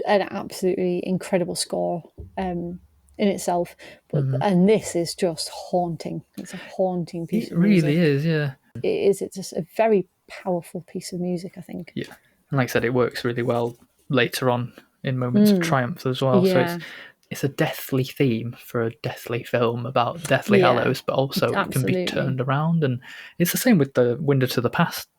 an absolutely incredible score in itself. And this is just haunting. It's a haunting piece of music. It really is, yeah. It is. It's just a very powerful piece of music, I think. Yeah. And like I said, it works really well later on in moments of triumph as well. Yeah. So it's a deathly theme for a deathly film about Deathly Hallows, but also it can be turned around. And it's the same with the Window to the Past,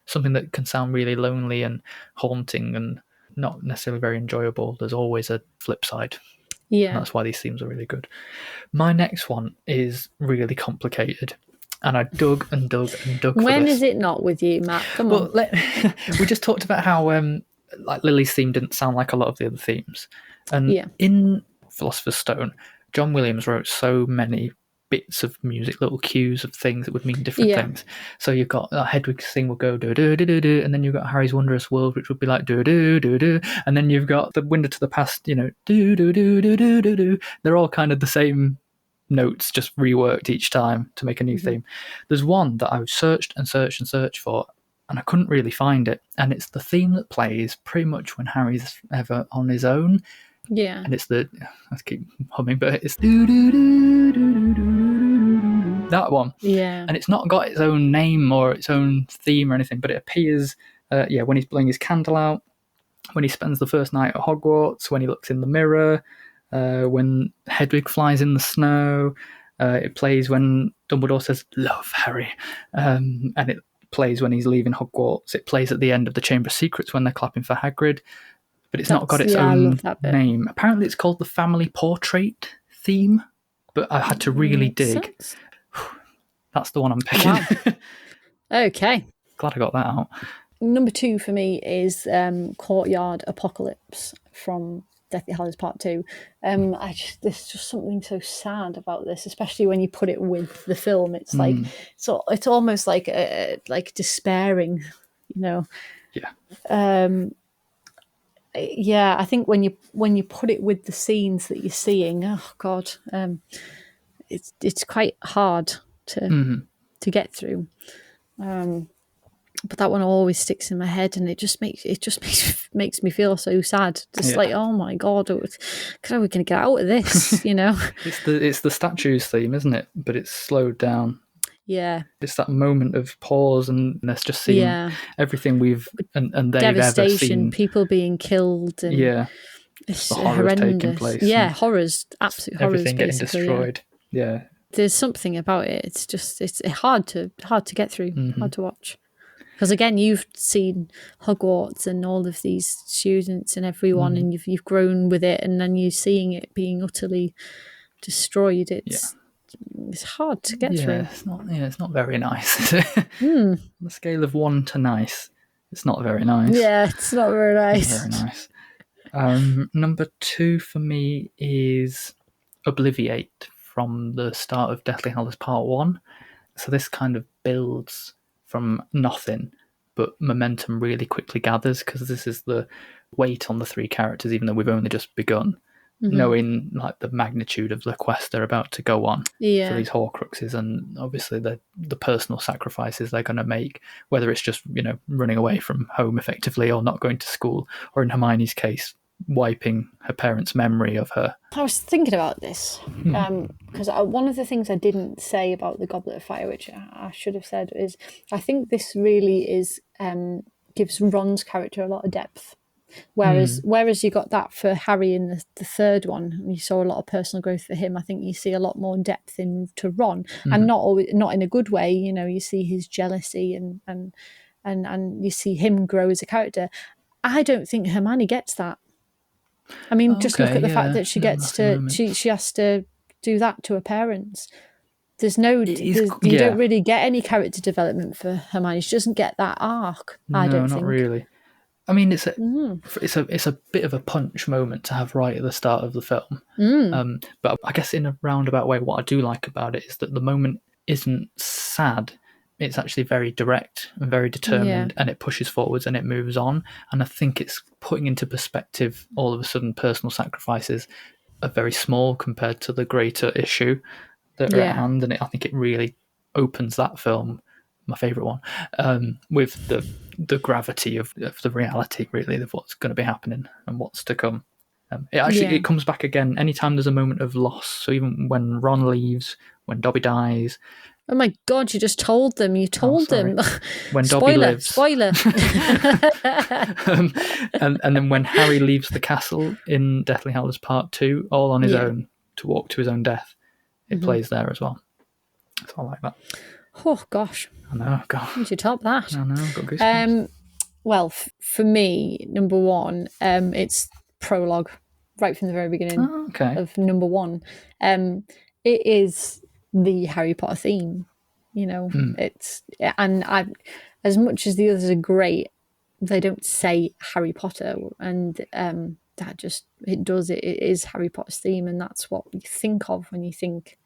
something that can sound really lonely and haunting and not necessarily very enjoyable. There's always a flip side. Yeah. And that's why these themes are really good. My next one is really complicated. And I dug and dug and dug for this. When is it not with you, Matt? Come on. We just talked about how Lily's theme didn't sound like a lot of the other themes. And in Philosopher's Stone, John Williams wrote so many bits of music, little cues of things that would mean different things. So you've got Hedwig's thing will go do do do do do, and then you've got Harry's Wondrous World, which would be like do do do do, and then you've got the Window to the Past, do do do do do do do. They're all kind of the same notes, just reworked each time to make a new theme. There's one that I've searched and searched and searched for, and I couldn't really find it. And it's the theme that plays pretty much when Harry's ever on his own. Yeah. And it's I keep humming, but it's that one. Yeah. And it's not got its own name or its own theme or anything, but it appears, when he's blowing his candle out, when he spends the first night at Hogwarts, when he looks in the mirror, when Hedwig flies in the snow. It plays when Dumbledore says, "Love, Harry." And it plays when he's leaving Hogwarts. It plays at the end of the Chamber of Secrets when they're clapping for Hagrid. But it's not got its own name. Apparently it's called the Family Portrait theme, but I had to really dig. That's the one I'm picking. Wow. Okay. Glad I got that out. Number 2 for me is Courtyard Apocalypse from Deathly Hallows Part 2. There's just something so sad about this, especially when you put it with the film. It's like it's almost like despairing, Yeah. I think when you put it with the scenes that you're seeing, oh god, it's quite hard to get through. But that one always sticks in my head, and it just makes me feel so sad. Just like, oh my god, how are we going to get out of this? It's the statues theme, isn't it? But it's slowed down. Yeah, it's that moment of pause, and let's just see everything we've and they've devastation, ever seen. People being killed, and it's the horrors taking place. Yeah, horrors, absolute horrors, everything getting destroyed. Yeah, there's something about it. It's just it's hard to get through, hard to watch. Because again, you've seen Hogwarts and all of these students and everyone, and you've grown with it, and then you're seeing it being utterly destroyed. It's hard to get through. It's not very nice. On the scale of 1 to nice, it's not very nice. Yeah, it's not very nice. Not very nice. Number 2 for me is Obliviate from the start of Deathly Hallows Part 1. So this kind of builds from nothing, but momentum really quickly gathers, because this is the weight on the 3 characters, even though we've only just begun. Knowing like the magnitude of the quest they're about to go on for these Horcruxes, and obviously the personal sacrifices they're going to make, whether it's just running away from home effectively, or not going to school, or in Hermione's case, wiping her parents' memory of her. I was thinking about this because one of the things I didn't say about the Goblet of Fire, which I should have said, is I think this really gives Ron's character a lot of depth. Whereas you got that for Harry in the third one, and you saw a lot of personal growth for him. I think you see a lot more depth into Ron, and not in a good way. You see his jealousy and you see him grow as a character. I don't think Hermione gets that. I mean, just look at the fact that she she has to do that to her parents. There's you don't really get any character development for Hermione. She doesn't get that arc. I don't think. Not really. I mean, it's a bit of a punch moment to have right at the start of the film. But I guess in a roundabout way, what I do like about it is that the moment isn't sad. it's actually very direct and very determined, and it pushes forwards and it moves on. And I think it's putting into perspective all of a sudden personal sacrifices are very small compared to the greater issue that are at hand. And I think it really opens that film, my favourite one, with the gravity of the reality, really, of what's going to be happening and what's to come. It comes back again anytime there's a moment of loss. So even when Ron leaves, when Dobby dies. Oh my God, you just told them. You told them. When Dobby lives. Spoiler. And then when Harry leaves the castle in Deathly Hallows Part 2, all on his own, to walk to his own death, it plays there as well. So I like that. Oh, gosh. I know, God. How did you top that? I know, I've got goosebumps. Well, for me, number one, it's prologue, right from the very beginning of number one. It is the Harry Potter theme, it's, and as much as the others are great, they don't say Harry Potter, and it is Harry Potter's theme, and that's what you think of when you think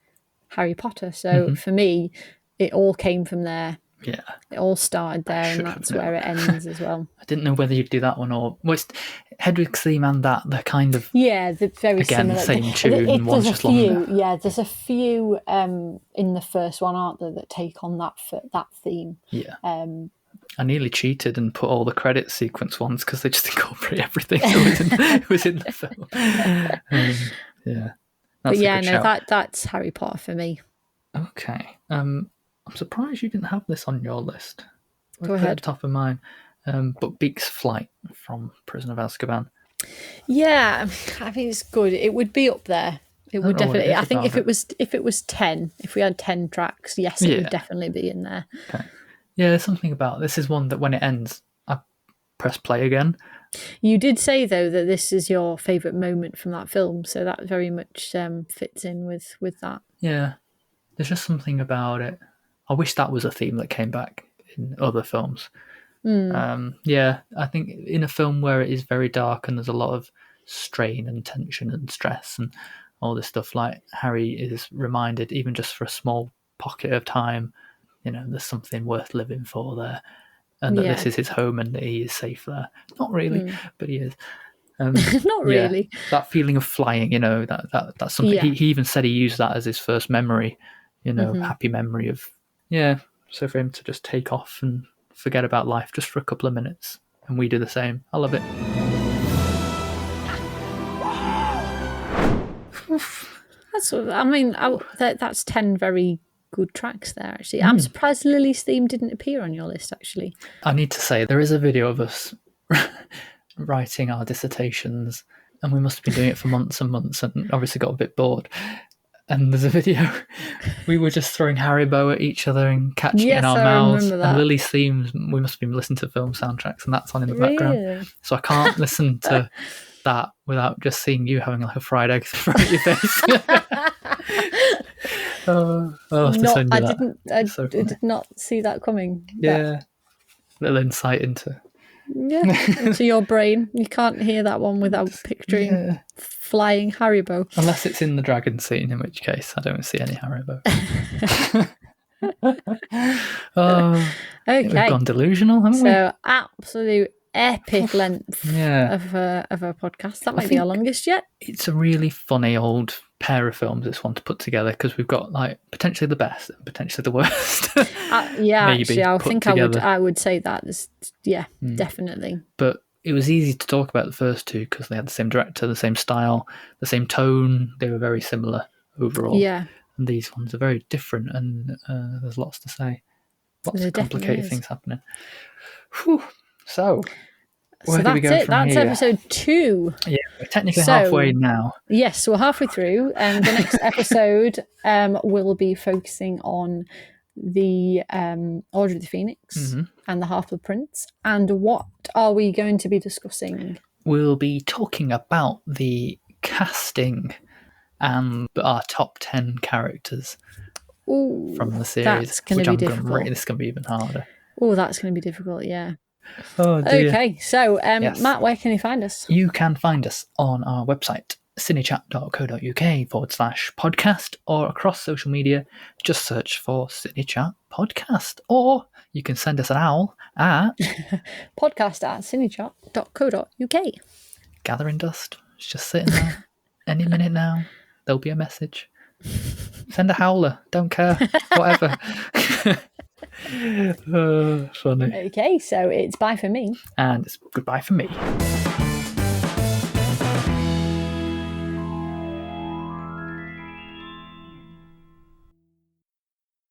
Harry Potter. So for me, it all came from there. Yeah, it all started there, and that's where it ends as well. I didn't know whether you'd do that one or Hedwig's theme and that they're kind of they're very similar. Same tune. One's just longer. Yeah, there's a few in the first one, aren't there, that take on that theme. Yeah. I nearly cheated and put all the credit sequence ones because they just incorporate everything that was in the film. That's Harry Potter for me. Okay. I'm surprised you didn't have this on your list. Go ahead. At the top of mine. But Beak's flight from Prisoner of Azkaban. Yeah, I think it's good. It would be up there. It would definitely. I think if it was 10, if we had 10 tracks, yes, it would definitely be in there. Okay. Yeah, there's something about this is one that when it ends, I press play again. You did say though that this is your favourite moment from that film, so that very much fits in with that. Yeah, there's just something about it. I wish that was a theme that came back in other films. I think in a film where it is very dark and there's a lot of strain and tension and stress and all this stuff, like Harry is reminded, even just for a small pocket of time, there's something worth living for there, and that this is his home and that he is safe there. Not really, but he is. Not really. That feeling of flying, that's something he even said he used that as his first memory, happy memory of, so for him to just take off and forget about life just for a couple of minutes, and we do the same. I love it. That's 10 very good tracks there, actually. I'm surprised Lily's theme didn't appear on your list, actually. I need to say, there is a video of us writing our dissertations, and we must have been doing it for months and months, and obviously got a bit bored. And there's a video, we were just throwing Haribo at each other and catching it in our mouths. And Lily's themes, we must have been listening to film soundtracks, and that's on in the background. So I can't listen to that without just seeing you having like a fried egg thrown at your face. I did not see that coming. Yeah, little insight into your brain. You can't hear that one without picturing flying Haribo. Unless it's in the dragon scene, in which case I don't see any Haribo. Okay, we've gone delusional, haven't we? So absolute epic length of a podcast. That might be our longest yet. It's a really funny old pair of films, this one, to put together, because we've got like potentially the best and potentially the worst. Actually, I think I would say that. Definitely. But it was easy to talk about the first two because they had the same director, the same style, the same tone. They were very similar overall. Yeah. And these ones are very different, and there's lots to say. Lots of complicated things happening. Whew. So where do we go from That's here? episode 2. Yeah, we're technically halfway now. Yes, so we're halfway through, and the next episode will be focusing on the Order of the Phoenix and the Half-Blood Prince. And what are we going to be discussing? We'll be talking about the casting and our top 10 characters from the series. That's going to be difficult. This is going to be even harder. Oh, that's going to be difficult, yeah. Oh, dear. Okay, so Matt, where can you find us? You can find us on our website, cinechat.co.uk/podcast, or across social media, just search for Cinechat Podcast. Or you can send us an owl at podcast@cinechat.co.uk. Gathering dust. It's just sitting there. Any minute now, there'll be a message. Send a howler. Don't care. Whatever. Funny. Okay, so it's bye for me. And it's goodbye for me.